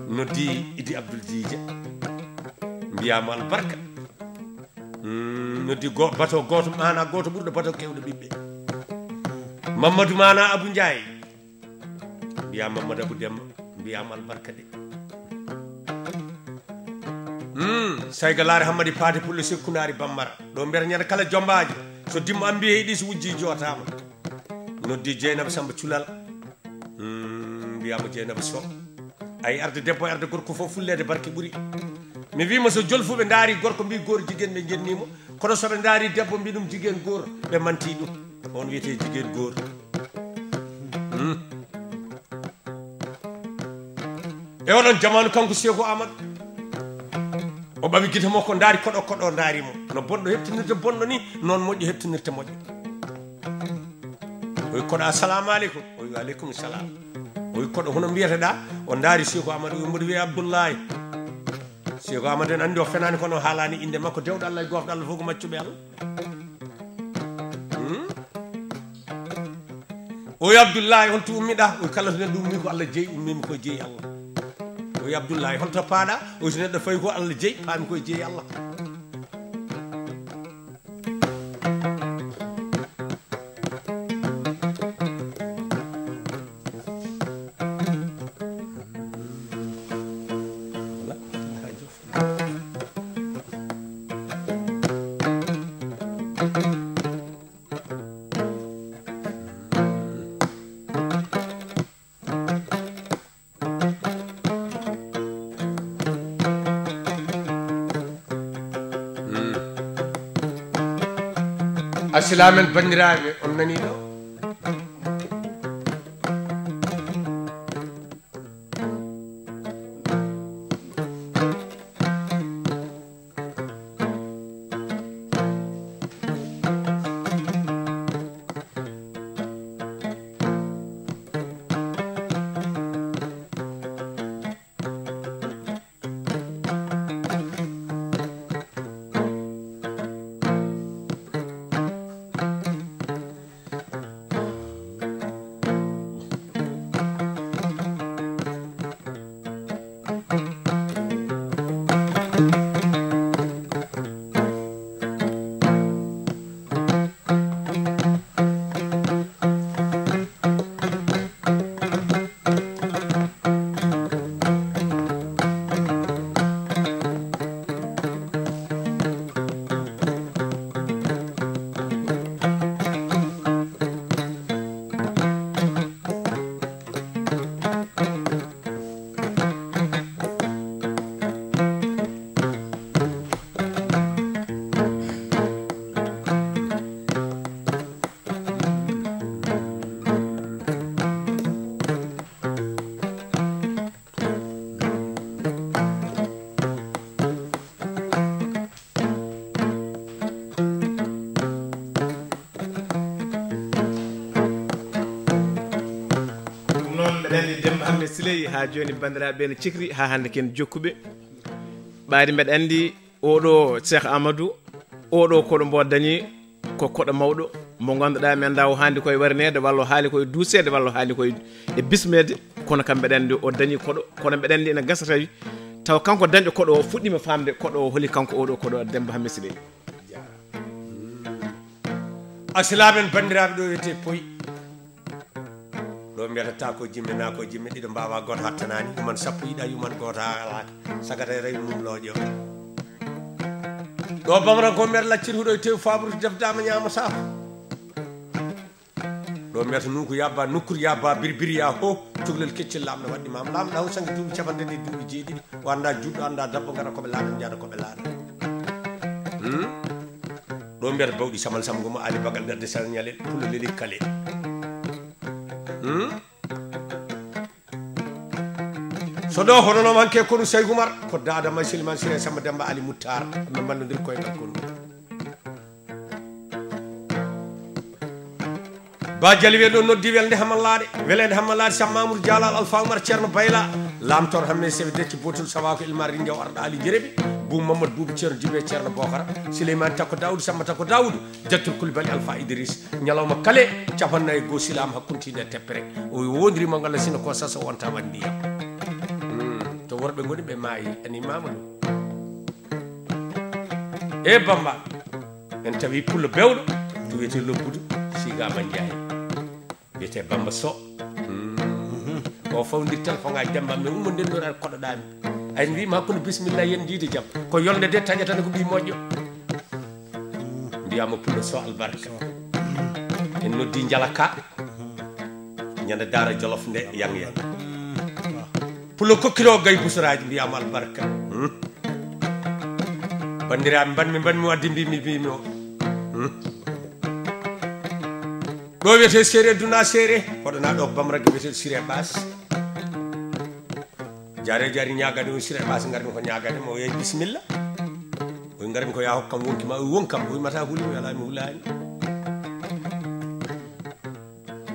noddi Idi Abdoul Djidja mbiyama albarka noddi bato goto mana goto ɓurɗo bato kewɗo ɓiɓɓe Mamadou mana Abou Ndiaye mbiya Mamadou Abou Demba mbiyama albarka de saygalare Hammadi Paate Pullo Sekkunari Bammara ɗo mbiyata ñande kala jombaji so dimmo ambi heyɗi so wujji jotama noddi Dieynaba Samba Culal mbiyama Dieynaba Sow ay arde debbo e arde gorko fof fullede barke ɓuuri mi wima so jolfuɓe daari gorko mbi goor jiguen ɓe jennimo kono soɓe daari debbo mbi ɗum jiguen goor ɓe manti ɗum on wiyete jiguen goor e oɗon jamanu kanko Seko Amadou o ɓawi guite makko daari koɗo koɗo daarimo no bonɗo heptinirde bonɗo ni noon moƴƴo heptinirte moƴƴo oyi koɗo assalamu aleykum o wi aleykum salam oyi koɗo hono mbiyeteɗa o daari Seko Amadou o mboɗo wiye Abdoullahi Seko Amadou en andi o fenani kono haalani inde makko dewɗo Allah e gofɗo Allah fof ko maccuɓe Allah oyi Abdoullahi holto ummiɗa oyi kala to neɗɗo ummi ko Allah jeeyi ummimi koye jeeyi Allah oyi Abdoullahi holto paaɗa oyi so neɗɗo fawi ko Allah jeeyi paami koye jeeyi Allah asilamen bandiraɓe on nani ɗo andi Demba Hammet Siley ha joni bandiraɓe ne cikri ha hande ken jokkuɓe ɓaadi mbeɗa andi oɗo Cheikh Amadou oɗo koɗo mbo dañi ko koɗo mawɗo mo ganduɗa mi anda o handi koye warinede walla o haali koye duusede walla o haali koye e bismede kono kam mbeɗa andi o dañi koɗo kono mbeɗa andi ene gasa tawi taw kanko dañɗo koɗo o fuɗɗima famde koɗo o holi kanko oɗo koɗo Demba Hammet Siley asilamen bandiraɓe ɗo wiyete Poyi ɗo mbiyata ko jimme ko jimme ɗiɗo mbawa goto hattanani yuman sappo yiɗa yuman goto ha alaka sagata e rewi mum looƴo ɗo bamranko mbeɗa lacciri huɗo e tew fabrude defdama ñama safo ɗo mbiyata nuko yabba nokkude yabba birbiri ya ho cukalel keccel lamɗo waɗɗi mam lamɗo haw sangue duuɓi capanɗe ɗi duuɓi jeeɗiɗi o anda juɗɗo anda dabbo gara koɓe laaɗa jaada koɓe laaɗa ɗo mbiyata bawɗi samal samgomo ali bagal gadde sal ñalel pulo leli kale so ɗo hononom hanke kono Sey Oumar ko dada Maysilman Siré Samba Demba Ali Moutar ɓe mbannodir koyngal kono ba jali we ɗo noddi welde hamallade welede hamallade Sam Mamoudou Dialal Alpha Oumar Ceerno Bayla lamtor hamme sewi decci botul sawa ko ilmar rindiaw arɗo Ali Jereɓi Boum Mamadou Boubou Ceerno Djibe Ceerno Bokara Souleymane Takko Daoudou Samba Takko Daoudou Jattul Coulibaly Alpha Idriss ñalawma kale capannayyi go silam hakkuntide e teppere o wondirima ngalla sino ko sasa wonta waɗ ndiyam to worɓe goni ɓe maayi ani Mamadou e Bamba en tawi pullo bewɗo to wiyete lobbudu sigama Ndiaye wiyete Bamba So o fawdir téléphone ngaji Demba mi ummo nden ɗon aɗa koɗoɗami ay mbima hakkude bisimilla yen jiide jaam ko yolde de taƴatane ko ɓi moƴƴo mbiyama pullo So albarka en noddi Jalaka ñande Daara Jolof nde yang yang pullo kokkiro gay busaraji mbiyama albarka bandiraɓe mbanmi wadde mbimi o ɗo wiyete Séré Duna Séré hoɗona ɗo bamragge wiyete Siré Bass jare jari ñagade o Siré Bass garmi ko ñagade mo yeyi bisimilla o garmi ko ya hokkam wonkima o wonkam o mata huuli o yalami hulani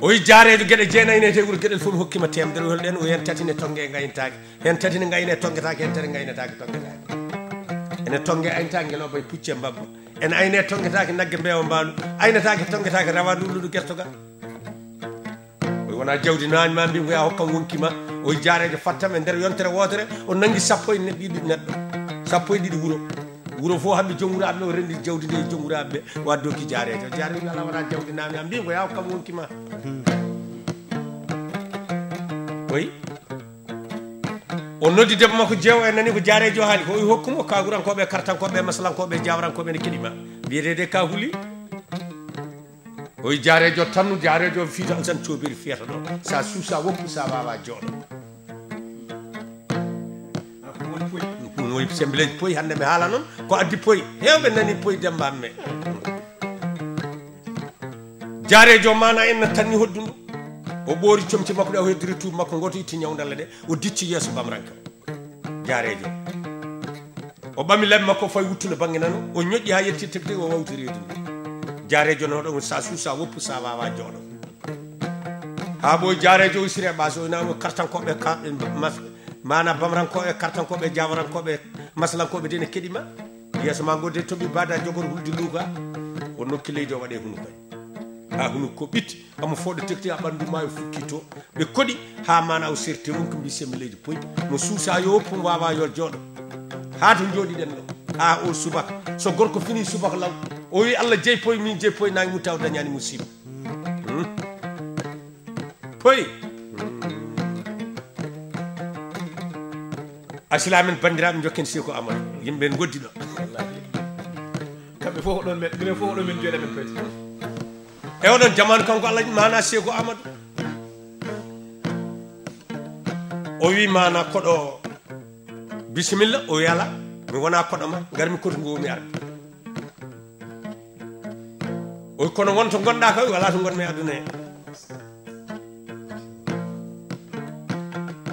o yi jaarejo gueɗe jeenayyi ne te wuuro gueɗel fof mi hokkima temedere o holɗen o hen tatine tongue gaynetake hen tatine gayne tonguetake hen tati gaynetake tonguetake ene tongue aynetake ngeloba e pucce mbabba ene ayne tonguetake nagge mbewa mbandu aynetake tonguetake rawa ndulludu guertogal o wona jawdi nani ma mbimi ko ya hokkam wonkima o yi jaarejo fattam e nder yontere wotere o nangui sappo e ɗiɗi neɗɗo sappo e ɗiɗi wuuro fof hamɓe joom wuraɓe o rendi jawdi ndi e joom wuraɓe ɓe wadde dokki jaarejo jaarejo ala wona jawdi nami a mbimi ko ya hokkam wonkima oyi o noddi debbo makko jeewo e nani ko jaarejo haali ko o hokkumo kagurankoɓe kartankoɓe masalankoɓe jawrankoɓe ne keɗima mbiyetede ka huuli o yi jaarejo tannu jaarejo fiita tan coobiri fiyata ɗo sa suusa woppu sa wawa jooɗo ɗum woni sembileji Poyi hande mi haala noon ko addi Poyi hewɓe nani Poyi Demba Hamme jaarejo mana en tanni hoddundu o ɓoori comci makko ɗe o heddiri tuubi makko goto itti ñawdalle ɗe o dicci yeeso bamranka jaarejo o ɓami labi makko fayi wuttude banggue nano o ñoƴƴi ha yetti tegde o wawti reedu jaarejo no ɗon sa suusa woppu sa wawa jooɗo ha ɓo jaarejo o Siré Bass o namo kartankoɓe mana bamrankoɓe kartankoɓe jawrankoɓe masalankoɓe de ne keɗima yeeso ma godde toɓi bada jogor hulde luuka o nokki leydi o waɗe hunukoy ha hunuko ɓitti amo foɗo tekti ha ɓandu ma o fukki to ɓe koɗi ha mana o serti wonko mbi semmileji Poyi mo suusa yo woppu wawa yo jooɗo ha to jooɗiɗen ɗo ha o subaka so gorko fini subaka law o wi Allah jeeyi Poyi min jeeyi Poyi nangi mu taw dañani musiba Poyi asilamen bandiraɓe jokken Seko Amadou yimɓe goddi ɗo kamɓe fof ɗon men minen fof ɗon min jooɗe men peti e oɗon jamanu kanko Allah mana Seko Amadou o wi mana koɗo bisimilla o yala mi wona koɗoma garmi koto ngomi arde o kono wonto gonɗa ka wala to gonmi aduna he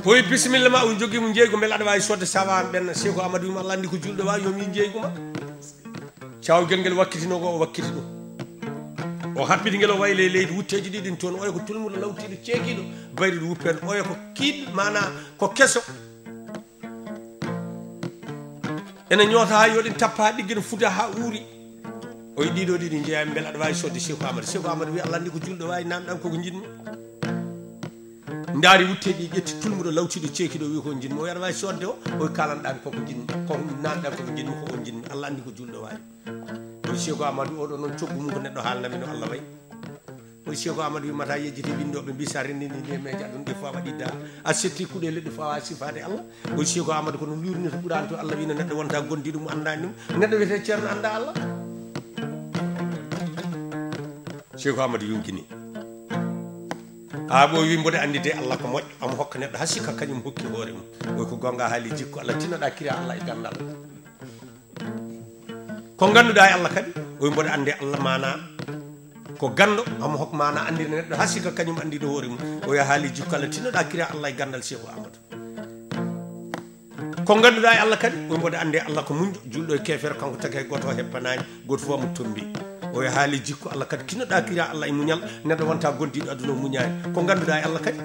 Poyi bisimilla ma o joguimo jeeygu beele aɗa wawi sodde sawa ɓenna Seko Amadou wima Allah andi ko julɗo wawi yomi jeeyguma cawguel ngel wakkitino ko o wakkiti ɗum o happidi ngelo wayle leydi wutteji ɗiɗin toon oya ko tulmuɗo lawtiɗo ceekiɗo bayriɗo wuppen oya ko kiiɗ mana ko kesso ene ñoota ha yoɗin tappa ha ɗiggino fuda ha uuri o yi ɗiɗo ɗiɗi jeeyami beele aɗa wawi sodde Cheikh Amadou wi Allah andi ko julɗo wawi namɗam koko jinmi ndaari wutteji ƴetti tulmuɗo lawtiɗo ceekiɗo wi ko jinmi o aɗa wawi sodde o oy kalanɗami koko jinmi koko namɗam koko jinmi ko on jinmi Allah andi ko julɗo wawi o Cheikh Amadou oɗo noon coggu mum ko neɗɗo haalnami no Allah wayi o Cheikh Amadou wimata yejjiti windoɓe mbi sa rendini ndemeji aɗum ɗe fof a waɗidda a setti kuuɗe leɗɗe fof a sifade Allah o Cheikh Amadou kono lurni to ɓuurani to Allah wino neɗɗo wonta gondiɗo mo andani ɗum neɗɗo wiyete ceerno anda Allah Cheikh Amadou yunkini ɓo wi mboɗo andi de Allah ko moƴƴo omo hokka neɗɗo ha sikka kañum hokki hoore mum oy ko gonga haali jikko Allah tinnoɗa kira Allah e gandal ko ganduɗa e Allah kadi oy mboɗo ande Allah mana ko gando omo hokka mana andina neɗɗo ha sikka kañum andiɗo hoore mum oya haali jikko Allah tinnoɗa kira Allah e gandal Cheikh Amadou ko ganduɗa e Allah kadi oy mboɗo ande Allah ko muñƴo julɗo e kefere kanko taki goto heppanani goto fof mo tombi o haali jikko Allah kadi tinnoɗa kira Allah e muñal neɗɗo wonta gondiɗo aduna muñani ko ganduɗa e Allah kadi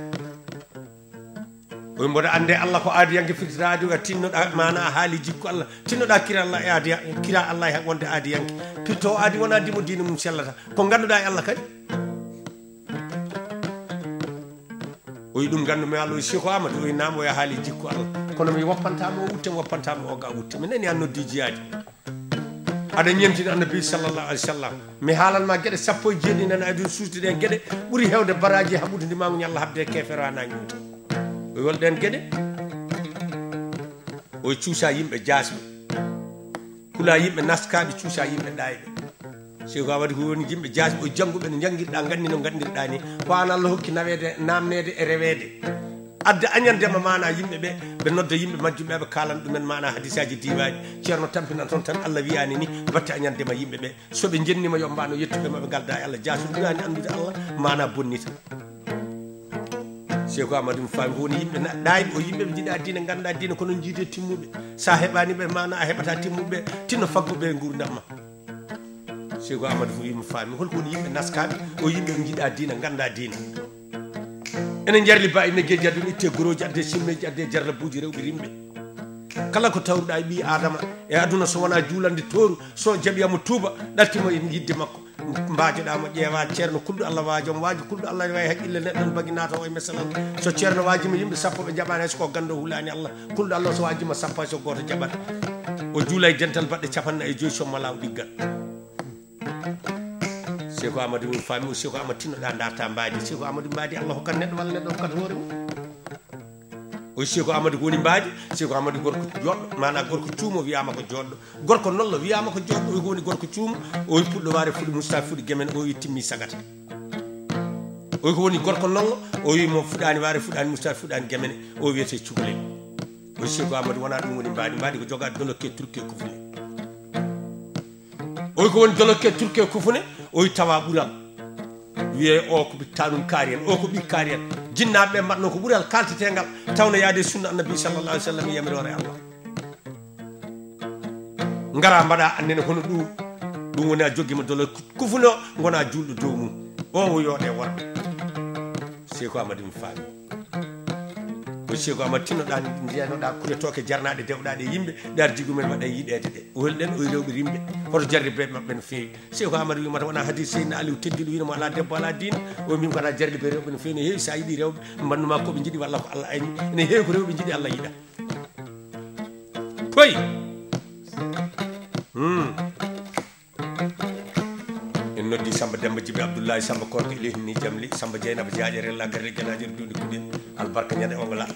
o mboɗo ande Allah ko aadiyanke firtiraade o tinnoɗa mana a haali jikko Allah tinnoɗa kira Allah e aadiya kira Allah e wonde aadiyanke pirto aadi wona dimo diine mum sellata ko ganduɗa e Allah kadi o yi ɗum gandumi Allah o Cheikh Amadou o naamo o haali jikko Allah kono mi woppantama o wutte mi woppantama o ga wutte mi nani an noddi jiyaadi aɗa ñemtini annabi sallallahu alaihi wasallam mi haalanma gueɗe sappo e jeeɗi nana aduna suusde ɗen gueɗe ɓuuri hewde baraji haɓude ndimago ñalla habde kefere anañi o wolɗen gueɗe o cuusa yimɓe jasɓe kula yimɓe naskaɓe cuusa yimɓe ɗayɓe Cheikh Amadou ko woni yimɓe jasɓe o jangguɓe no janguirɗa gandi no gandirɗa ni ko an Allah hokki nawede namnede e rewede adde añandema mana yimɓeɓe ɓe nodda yimɓe majjumɓe ɓe kalana ɗumen mana hadisaji diwaji ceerno tampinan toon tan Allah wiyani ni batte añandema yimɓeɓe soɓe jennima yo mbano yettuɓe maɓe galda e Allah jaso ɗumani andude Allah mana bonnita Cheikh Amadou faami woni yimɓe ɗayɓe o yimɓeɓe jiiɗa diine ganduɗa diine kono jiide timmuɓe sa heɓaniɓe mana a heɓata timmuɓe tinno fagguɓe e gurdam ma Cheikh Amadou fo wima faami holko woni yimɓe naskaɓe o yimɓeɓe jiiɗa diine ganda diine enen jarli ba ine geji aduna itte goroji adde simmeji adde jarlabuji rewɓe rimɓe kala ko tawruɗa e ɓi adama e aduna so wona juulande tooru so jaɓiyamo tuuba ɗartimo e yidde makko mbajoɗamo ƴeewa ceerno kulɗo Allah waajom waaji kulɗo Allah wawi haqqille neɗɗo no bagui naata o e mesalal so ceerno waajima yimɓe sappo ɓe jaɓani hayso ko gando hulani Allah kulɗo Allah so waajima sappo so goto jaɓat o juula e dental baɗɗe 45 somma law ɗiggal Cheikh Amadou min faami o Cheikh Amadou tinnoɗa darta mbaadi Cheikh Amadou mbaadi Allah hokkat neɗɗo walla neɗɗo hokkat hoore mum o Cheikh Amadou ko woni mbaadi Cheikh Amadou gorko joɗɗo mana gorko cuumo wiyama ko joɗɗo gorko nollo wiyama ko joɗɗo o ko woni gorko cuumo o wi puɗɗo waare fuɗi Moustapha fuɗi gemen o wi timmi sagata o ko woni gorko nollo o wi mo fuɗani waare fuɗani Moustapha fuɗani gemene o wiyete cukalel o Cheikh Amadou wona ɗum woni mbaadi ko jogade dolokke turke kufune o ko woni dolokke turke kufune o tawa ɓural wiye o ko tanum kaari en o ko ɓi kaari en jinnaɓe mbatno ko ɓural kaltetegal tawno yaade sunna annabi sallallahu alaihi wasallam yamirore Allah ngara mbaɗa annene hono ɗum woni a joguima dolo kufuno gona julɗo dow mum o yoɗe worɓe Cheikh Amadou mi faami o Cheikh Amadou tinnoɗa ndiyanoɗa kuretoke jarnaɗe dewɗaɗe yimɓe ɗar jigumen waɗa yiɗede ɗe o holɗen o rewɓe rimɓe hoto jarlibe mabɓe no feewi Cheikh Amadou wimata wona hadis Seydina Aliou teddiɗo winamo ala debbo ala diine o min ko ala jarlibe rewɓe no feewi no heewi sa yiiɗi rewɓe mbannuma koɓe jiiɗi walla ko Allah añi ene heewi ko rewɓe jiiɗi Allah yiiɗa toyi en noddi Samba Demba Djibi Abdoulaye Samba Korko ilehni jamli Samba Dieynaba Diaƴere la garre ganaje dundi kudin albarka ñande ongola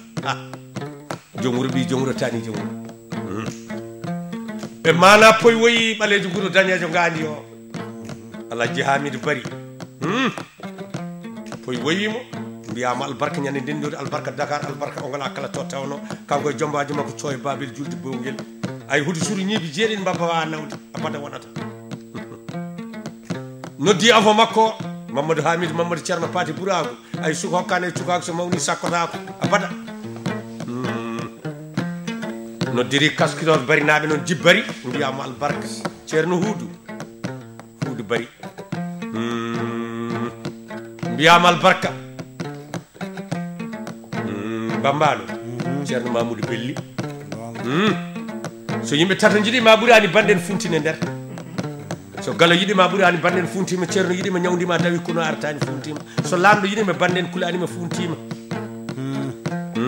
joom wuro ɓi joom wuro tani joom wuro ɓe mana poy woyi ɓalejo guro dañejo gandi o Alhaji Hamidou Bari poy woyimo mbiyama albarka ñande ndendude albarka Dakar albarka ongola kala to tawno kanko e jombaji makko coye Babil julde bowguel ay hudu suru ñiibi jeeɗiɗi mbabba wawa nawde abada wonata noddi afo makko Mamadou Hamidou Mamadou Thierno Pati Bourago ay suko hokkane cukaako so mawni sakkotako abada noddiri kaskitoɗo Bari naɓe noon jibbari mbiyama albarka ceerno Huudu Bari mbiyama albarka bambano ceerno mamoudou belli so yimɓe tata jiiɗima ɓuurani banɗen funtine nder so gallo yiɗima ɓuurani banɗen funtima ceerno yiɗima ñawdima tawi kono artani funtima so lamɗo yiɗima banɗen kulanima funtima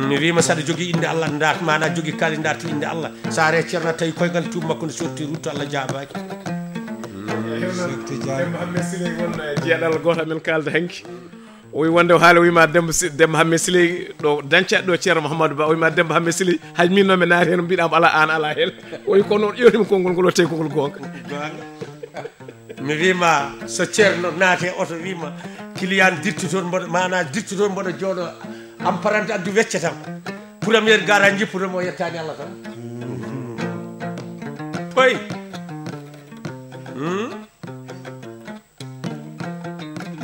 mi wima saɗa jogui inde Allah dat mana jogui kali dartu inde Allah sa are ceerno tawi koygal tuba makko ne sorti rutto Allah jabaki Demba Hamme Siley won jeeɗal goto amen kalda hanki o wi wonde o haali o wima Demba Hamme Siley ɗo dañcaɗo ɗo ceerno Mouhamadou Ba o wima Demba Hamme Siley hay min noon mi naati hen mbiɗama ala an ala hen o wi kono ƴewtimi konngol ngol o tawi konngol gonga mi wima so ceerno naate oto wima client dirtu toon mboɗo mana dirtu toon mboɗo jooɗo amparante addu wecce tam premiére gara jipputomo yettani Allah tan toy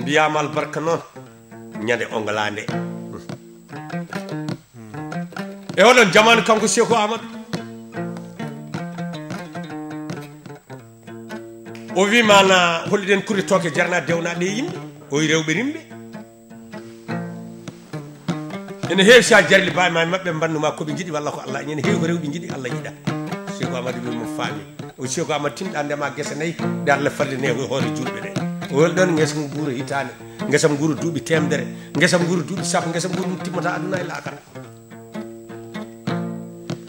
mbiyama albarka noon ñande onglande e oɗon jamanu kanko Seko Amadou o wi mana holliɗen kuri toke jarna dewnaɗe yimɓe o wi rewɓe rimɓe ene heewi sa jarli bamma mabɓe banduma koɓe jiiɗi walla ko Allah ene heewi ko rewɓe jiiɗi Allah yiiɗa Seko Amadou wimo faami o Seko Amadou tinɗa ndema guesa nayyi nde Allah fallene ko hoore julɓe ɗe o wol ɗon guesa mo guura hitande guesa mo guura duuɓi temedere guesa mo guura duuɓi sappo guesa mo guura timmata aduna e lakara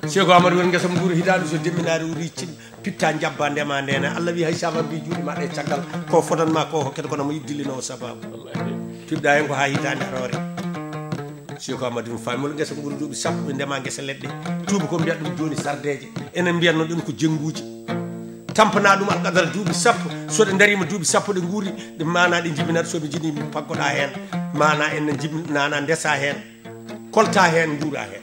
Seko Amadou won guesa mo guura hitande so demminare uri cin pitta jabba ndema ndena Allah wi hay saba mbi juuɗe maɗa e caggal ko fotanma ko hokkete kono mo yiddillino sababu piɗɗa hen ko ha hitande arore Seko Amadou mo faami wol guesa mo guura duuɓi sappo ɓe ndema guesa leɗɗe tuuba ko mbiyat ɗum joni sardeje enen mbiyatno ɗum ko jengguji tampana ɗum alqadara duuɓi sappo soɗe darima duuɓi sappo ɗe guuri ɗe mana ɗe jibinata soɓe jiɗi paggoɗa hen mana en nana ndesa hen kolta hen guura hen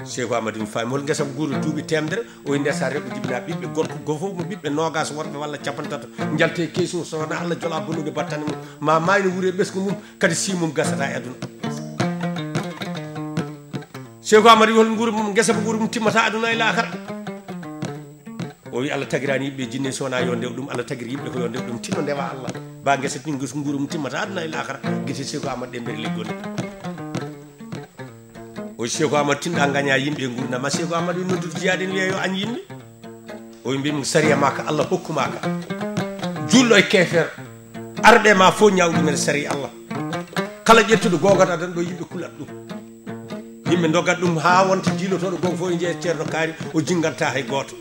Seko Amadou mo faami hol guesa mo guura duuɓi temedere o ndesa rewɓe jibina ɓiɓɓe gorko go fof mo ɓiɓɓe nogas worɓe walla capantata jalte keesum so wona Allah jola bonnude battane mum ma mayno wuure ɓesgu mum kadi simum gasata e aduna Seko Amadou hol guura mum guesa mo guura mum timmata aduna e lakara o wi Allah tagirani yimɓe jinne sowona yo ndew ɗum Allah tagiri yimɓe ko yo ndew ɗum tinno ndewa Allah ba guesa tin guesa guura mum timmata aduna e lakara guite Seko Amadou ɗe mbere liggode o Seko Amadou tinɗa gaña yimɓe gurdama Seko Amadou wi noddude jiyaɗen wiya yo añ yimɓe o wi mbimi sariya ma ka Allah hokkuma ka julɗo e keefere arɗe ma fof ñaw ɗumen sari Allah kala ƴettuɗo gogata tan ɗo yimɓe kulat ɗum yimɓe dogat ɗum ha wonta jiilotoɗo gonga fof jeeya ceerno kaari o jinganta hay goto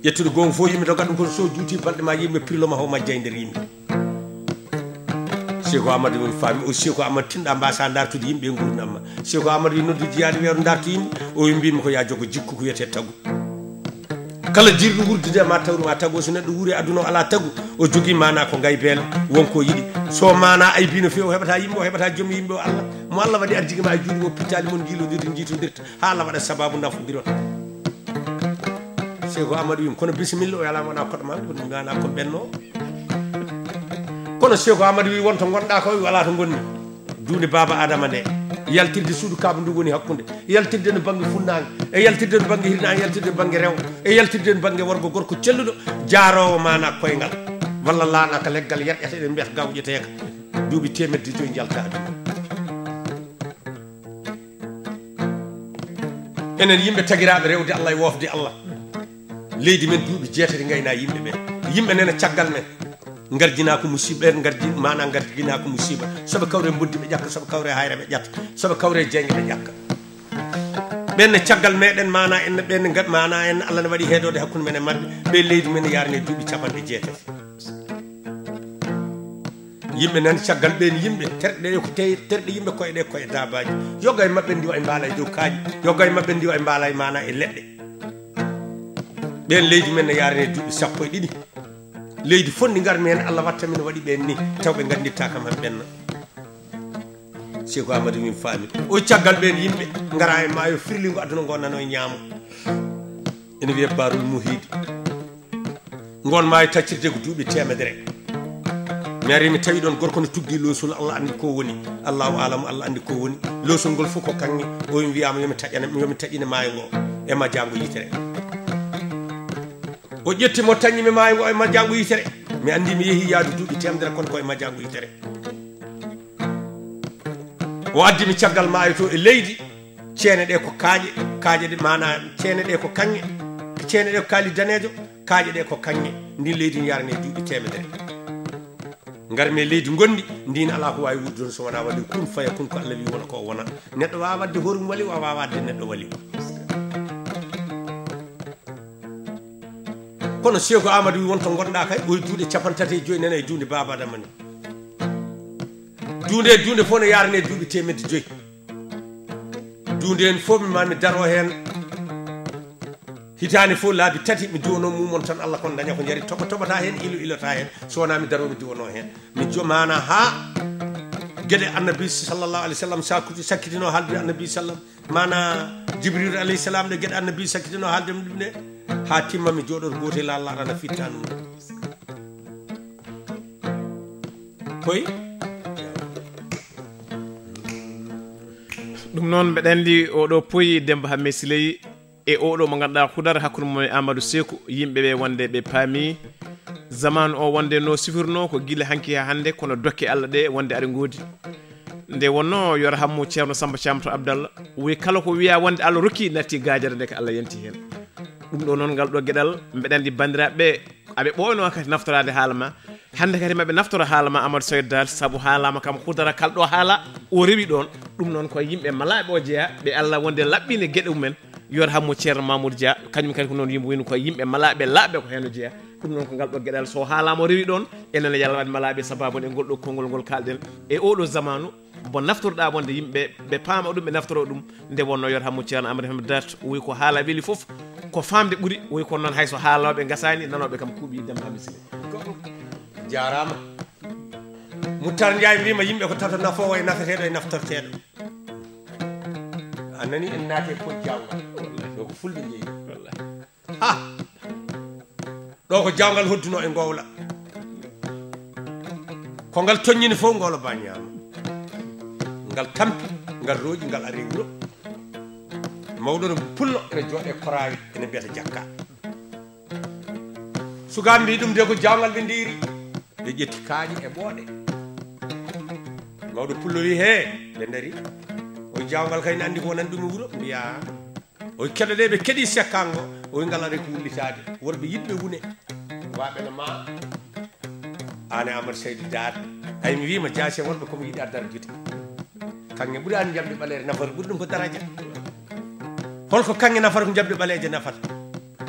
ƴettude gonga fof yimɓe dogat ɗum kono so juuti balɗe ma yimɓe pirloma ho majja e nder yimɓe Seko Amadou woni faami o Seko Amadou tinɗa mbasa dartude yimɓe gurdamma Seko Amadou wi noddu jiyaade wiya dartu yimɓe o wi mbimi ko ya jogo jikku ko wiyete taggu kala jirɗo wurdude ma tawruma taggu so neɗɗo wuuri aduna o ala taggu o jogui mana ko gay beele wonko yiɗi so mana aybi no fewi o heɓata yimɓe o heɓata joom yimɓe o Allah mo Allah waɗi arjigi ma e juuɗe mo pittali mon jiitodirta ha Allah waɗa sababu nafodirot Seko Amadou wimi kono bisimilla o yalama wona koɗo ma woni gana ko ɓenno kono Seko Amadou wi wonto gonɗa ko wala to gonni duude baba adama nde yaltirde suudu kaaba ndu woni hakkunde yaltirde no banggue funnague e yaltirde no banggue hirnague yaltirde no banggue rewɓe e yaltirde no banggue worgo gorko celluɗo jaarowo mana koyngal walla laanaka leggal yerƴata eɗen mbiyata gawƴeteka duuɓi temedde joyi jalta aduna enen yimɓe tagiraɓe rewde Allah e wofde Allah leydi men duuɓi jeetati gayna yimɓe ɓe yimɓe nena caggal men garjina ko musiba en garji mana garjina ko musiba soɓe kawre boddi ɓe ƴakka soɓe kawre hayre ɓe ƴatta soɓe kawre jeyge ɓe ƴakka ɓenne caggal meɗen mana en ɓenne mana en Allah ne waɗi heedode hakkude men e maɓɓe ɓe leydi men yarne duuɓi capanɗe jeetati yimɓe nan caggal ɓen yimɓe terɗe ko terɗe yimɓe koyeɗe koye dabaji yoga e maɓɓe ndiwa e mbaala e dow kaaji yoga e maɓɓe ndiwa e mbaala e mana e leɗɗe ɓen leydi men ne yarne duuɓi sappo e ɗiɗi leydi fondi garmi hen Allah watta min waɗi ɓen ni tawɓe ganditta kam han ɓenna Seko Amadou min faami o caggal ɓen yimɓe gara e maayo firlingo aduna gonnano e ñaamo ene wiye Barul Muhidi gon maayo taccirde ko duuɓi temedere mi ari mi tawi ɗon gorko no tuggi losol Allah andi ko woni Allahu alamu Allah andi ko woni losol ngol fof ko kanŋe o wiyama yomi taƴine maayo ngo e majjango yitere o ƴetti mo tañimi maayo ngo e majjango yitere mi andi mi yehi yaadu duuɓi temedere kono koye majjango yitere o addimi caggal maayo to e leydi ceene ɗe ko kaaƴe ɗe mana ceene ɗe ko kaŋŋe ceene ɗe ko kaali daneejo kaaƴe ɗe ko kaŋŋe ndin leydi ne yarane duuɓi temedere ngarmi leydi gondi ndin ala ko wawi wurdude so wona wali kun faya kun ko Allah wi wona ko wona neɗɗo wawa wadde horum wali wawa wadde neɗɗo wali kono Cheikh Amadou wi wonto gonɗa kay ɓoy duuɗe 34 nana e duunde Baba Adama ni duunde fof ne yarane duuɓi 500 duunde en fof mi mami daro hen hitani fof laabi tati mi diwono mumon tan Allah kon daña ko jari toɓata hen ilota hen so wona mi daro mi diwono hen mi jomana ha gueɗe annabi sallallahu alaihi wasallam sakkitino haalde annabi sallam mana Jibril alayhi salam de gueɗe annabi sakkitino haalde ɗum de ha timma mi joɗoto gotel Allah ana fitta ɗum koy ɗum noon mbeɗa andi oɗo poyi Demba Hamme Siley e oɗo mo ganduɗa hudar hakkude mum e Amadou Sékou yimɓeɓe wonde ɓe paami zamanu o wonde no sifirno ko guila hanki ha hande kono dokke Allah ɗe wonde aɗa goodi nde wonno yora hammo ceerno Samba Thiamto Abdallah wi kala ko wiya wonde Allah rokki natti gajere nde ko Allah yanti hen ɗum ɗo noon ngal ɗo gueɗal mbeɗa andi bandiraɓeɓe aɓe ɓooyno kadi naftorade haala ma hande kadi maɓe naftoro haala ma Amadou Saydou Dal saabu haalama kam hudara kalɗo haala o rewi ɗon ɗum noon koye yimɓe malaɓe o jeeya ɓe Allah wonde laɓɓine gueɗe mumen yor hammo ceerno Mamoudou Dia kañum kadi ko noon yimɓe woni koye yimɓe malaɓe laaɓe ko heno jeeya ɗum noon ko ngal ɗo gueɗal so haalama o rewi ɗon enen yalla waɗi malaɓe sababu e ngol ɗo konngol ngol kalɗen e oɗo zamanu bo naftorɗa wonde yimɓe ɓe paama ɗum ɓe naftoro ɗum nde wonno yor hammo ceerno Amadou Hamid Dat wi ko haala weeli foof ko famde ɓuuri wi ko noon hayso haaloɓe gasani nanoɓe kam kuuɓi Demba Hamme Siley jarama Moutar Ndiaye mbima yimɓe ko tato nafowo e nafeteɗo e naftorteɗo a nani en naate ko jawgal ɗo ko fulɓe jeeyi ha ɗo ko jawgal hodduno e gowla ko ngal toññini fof ngolo ba ñaama ngal tampi ngal rooƴi ngal ari wuro mawɗo no pullo ene jooɗe korawi ene mbiyata jakka sukaɓe mbi ɗum de ko jawgal ɓe ndiri ɓe ƴetti kaaƴi e ɓooɗe mawɗo pullo wi he ɓe dari o jawgal kayne andi ko nan ɗum e wuro mbiya o keɗo ɗe ɓe keeɗi sekkango o ngal ari ko wullitade worɓe yiɗɓe wune waɓe no ma ane Amadou Saydou Dar hay mi wima jaase wonɓe komo yiɗa darjude kanŋe ɓuuri an jamde ɓaleere nafata ɓuuri ɗum ko daraja holko kanŋe nafata ko jamde ɓaleeje nafata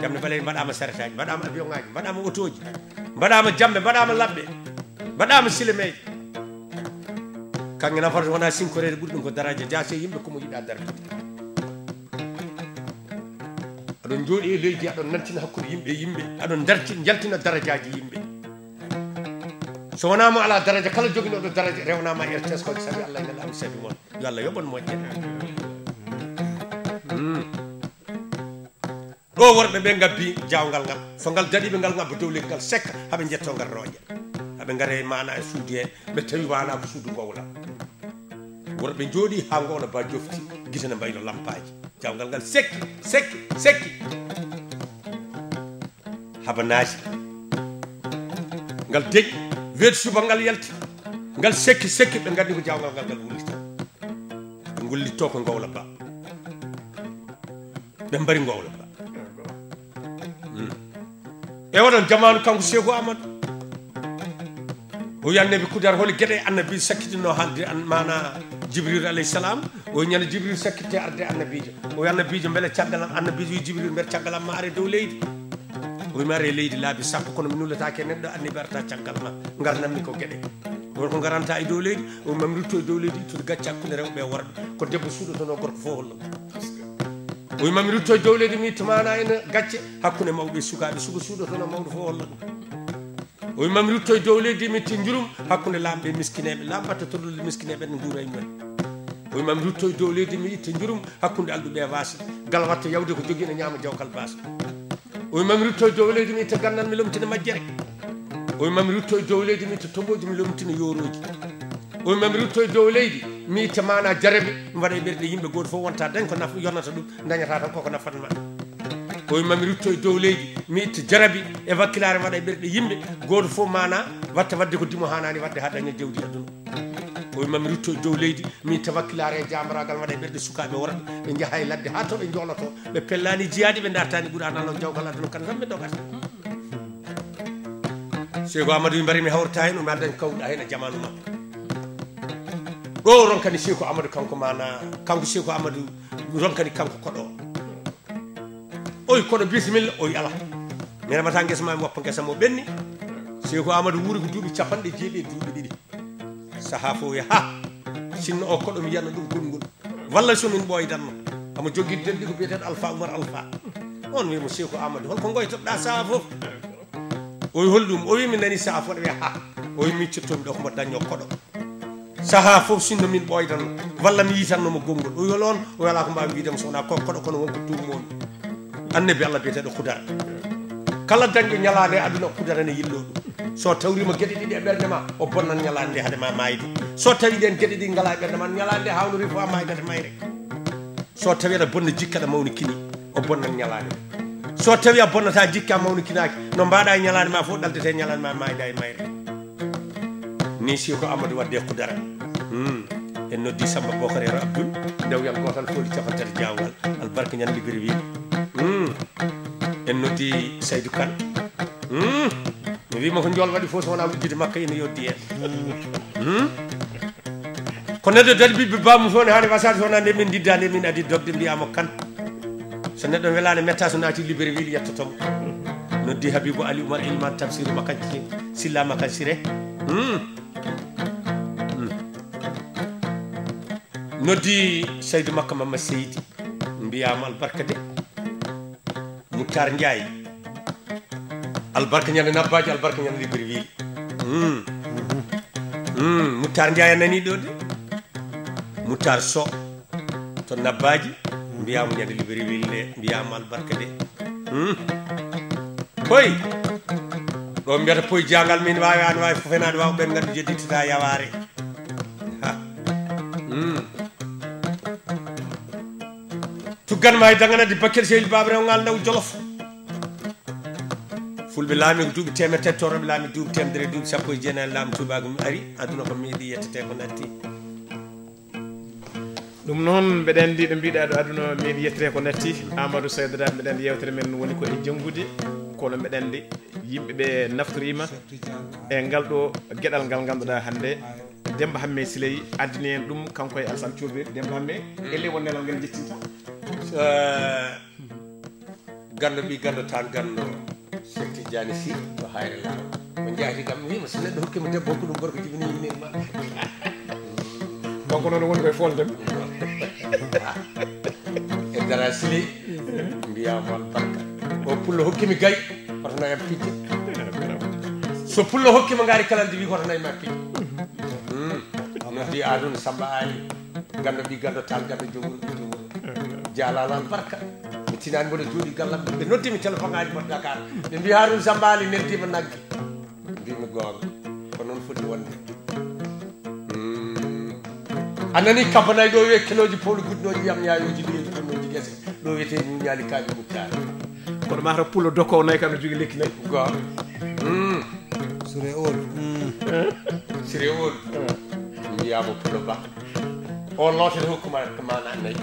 jamde ɓaleeje mbaɗama saretaji mbaɗama avion ngaji mbaɗama auto ji mbaɗama jamɓe mbaɗama labɓe mbaɗama silemeje kanŋe nafata wona sinkorede ɓuuri ɗum ko daraja jaase yimɓe komo yiɗa darjude aɗon jooɗi e leydi aɗon nantina hakkude yimɓe aɗon jaltina darajaji yimɓe so wonama ala daraja kala joguinoɗo daraja rewnama RTS ko sabi Allah ene laaɓi sabi moon yo Allah yoɓon moƴƴe ɗo worɓe ɓe gabbi jawgal ngal so ngal daɗiɓe ngal ngabba dow leggal sekka haaɓe jetto ngal rooƴa haaɓe gaare mana e suudi he ɓe tawi wana ko suudu gowla worɓe jooɗi ha gowna ba jofti guitane mbayno lampaji jawgal ngal sekki haaba naati ngal deƴƴi weedu suba ngal yalti ngal sekki ɓe gandi ko jawgal ngal ngal wullita ɓe gullitto ko gowla ba ɓe mbari gowla ba e oɗon jamanu kanko Sékou Amadou o wi annabi Kudar holi gueɗe annabi sakkitino haalde mana Jibril alayhi salam o ñande Jibril sakkitte arde annabijo o wi annabijo beele caggalam annabijo wi Jibril mbere caggalam ma are dow leydi o wimi are leydi laabi sappo kono mi nullatake neɗɗo annabi arta caggal ma garnanmi ko gueɗe wonko garanta e dow leydi o mami rutto e dow leydi ittude gacce hakkude rewɓe e worɓe ko debbo suuɗotono gorko fof hollo o wi mami rutto e dow leydi mi itta mana ene gacce hakkude mawɓe e sukaɓe sugo suuɗotono mawɗo fof hollo o wi mami rutto e dow leydi mi itti jurum hakkude lamɓe miskineɓe lamɓatta torlude miskineɓe ne guura e mumen o wi mami rutto e dow leydi mi itta jurum hakkude alduɓe e waasa gal watta yawde ko jogui ne ñama jawkal baasa o wi mami rutto e dow leydi mi itta gandal mi lomtina majjere o wi mami rutto e dow leydi mi itta tomboji mi lomtina yoroji o wi mami rutto e dow leydi mi itta mana jarebe mi waɗa e ɓerɗe yimɓe goto fof wonta dañ ko yonata ɗum dañata tan koko nafatma o wi mami rutto e dow leydi mi itta jarabi e wakkilare waɗa e ɓerɗe yimɓe goto fof mana watta wadde ko dimo hanani wadde ha daña jawdi aduna o wi mami rutto e dow leydi mi itta wakkilare e jamaragal waɗa e ɓerɗe sukaɓe worɓe ɓe jaaha e ladde ha to ɓe joloto ɓe pellani jiyaɗi ɓe dartani ɓuuranalo jawgal aduna kan tan ɓe dogata Cheikh Amadou mbari mi hawrta hen mi addañ kawɗa hen e jamanu makko ɗo ronkani Cheikh Amadou kanko mana kanko Cheikh Amadou ronkani kanko koɗo oyi koɗo bisimilla oyi ala mi remata guesa ma mi woppa guesa mo ɓenni Cheikh Amadou wuuri ko duuɓi 9 duuɓi ɗiɗi saaha fo wiya ha sinno o koɗo mi yiyatno ɗum gongol walla somin ɓoydanno omo jogui delɗi ko biyeteɗo Alpha Oumar Alpha on wimo Cheikh Amadou holko goytoɗa saaha foof o wi holɗum o wi mi nani saaha fo ɗo wiya ha o wi miccittomi ɗo komo daño koɗo saaha foof sinno min ɓoydanno walla mi yitannomo gongol o wi hol on o wala ko mbawi widemo sowona ko koɗo kono wonko duumomi annabi Allah biyeteɗo Kudara kala dañɗo ñalade aduna Kudara ne yillo ɗum so tawrima gueɗe ɗiɗi e ɓerde ma o bonnan ñalande haade ma mayde so tawi ɗen gueɗe ɗi ngala e ɓerde ma ñalande hawnori fo a maydata mayre so tawi aɗa bonna jikka ɗa mawni kini o bonnan ñalade so tawi a bonnata jikka mawni kinaki no mbaɗa e ñalade ma fof ɗaldete ñalade ma mayda e mayre ni Cheikh Amadou wadde Kudara en noddi Samba Bocar Yero Abdoul ndewyam gotal fooli capantati jawgal albarka ñande biri wi en noddi Saydou Kane mi wima ko jol waɗi fof so wona wujjude makka ina yoddi hen ko neɗɗo dadi ɓiɓɓe bamum fof ne hani wasade sowona nde min didda nde min adi dogde mbiyamo Kane so neɗɗo welani metta so naati Libreville yettotomo noddi Habibou Ali Oumar Elimane Tafsir Makan Silla Makan Siré noddi Saydou Makka Mama Seydi mbiyama albarka de Moutar Ndiaye albarka ñande nabbaji albarka ñande Libreville Moutar Ndiaye nani ɗo de Moutar So to nabbaji mbiyama ñande Libreville de mbiyama albarka de koy ɗo mbiyata poye jangal min wawi an wawi fof enade waw ɓen gaddu jedditata yaware tugganma e danganade Bakel Seydou Babra o ngal ndaw Jolof fulɓe laami ko duuɓi temedere toroɓe laami duuɓi temedere duuɓi 19 laamu tubago mi ari aduna ko meeɗi yettete ko natti ɗum noon mbeɗen ndi ɗo mbiɗa ɗo aduna meeɗi yettete ko natti Amadou Saydou mbeɗen yewtere men woni ko e janggude kono mbeɗen ndi yimɓeɓe naftorima e ngal ɗo gueɗal ngal ganduɗa hande Demba Hamme Siley addini en ɗum kanko e Alassane Thioubir Demba Hamme elle won nelal ngel jettinta gando ɓi gando tan gando Cheikh Tidiane Sy to hayre law ko jaati kam mi wima so neɗɗo hokkima debbo ko ɗum gorko jibini yinema donc noon woni koye foldem e dara Siley mbiyama albarka o pullo hokkimi gayi oto nayam pijje so pullo hokkima ngaari kalande wi koto nayma pijje noddi aduna Samba Ali gando ɓi gando tan gando jogol jalal albarka mi tinani mboɗo jooɗi gallam ɓe noddimi téléphone ngaji mboɗo Dakar ɓe mbi Harouna Samba Ali neldima nagge mbimi gonga ko noon foti wonde a nani kampanayi ɗo wiye kiloji pawli gudnoji yam yayoji ɗoyeji ɗonnoji guese ɗo wiyete min ñaali kaji muccari kono mata pullo dokko nayi kam ne jogui lekki nayi gonga Siré Ol Siré Ol mbiyamo pullo ba o lootere hokkuma mana nayi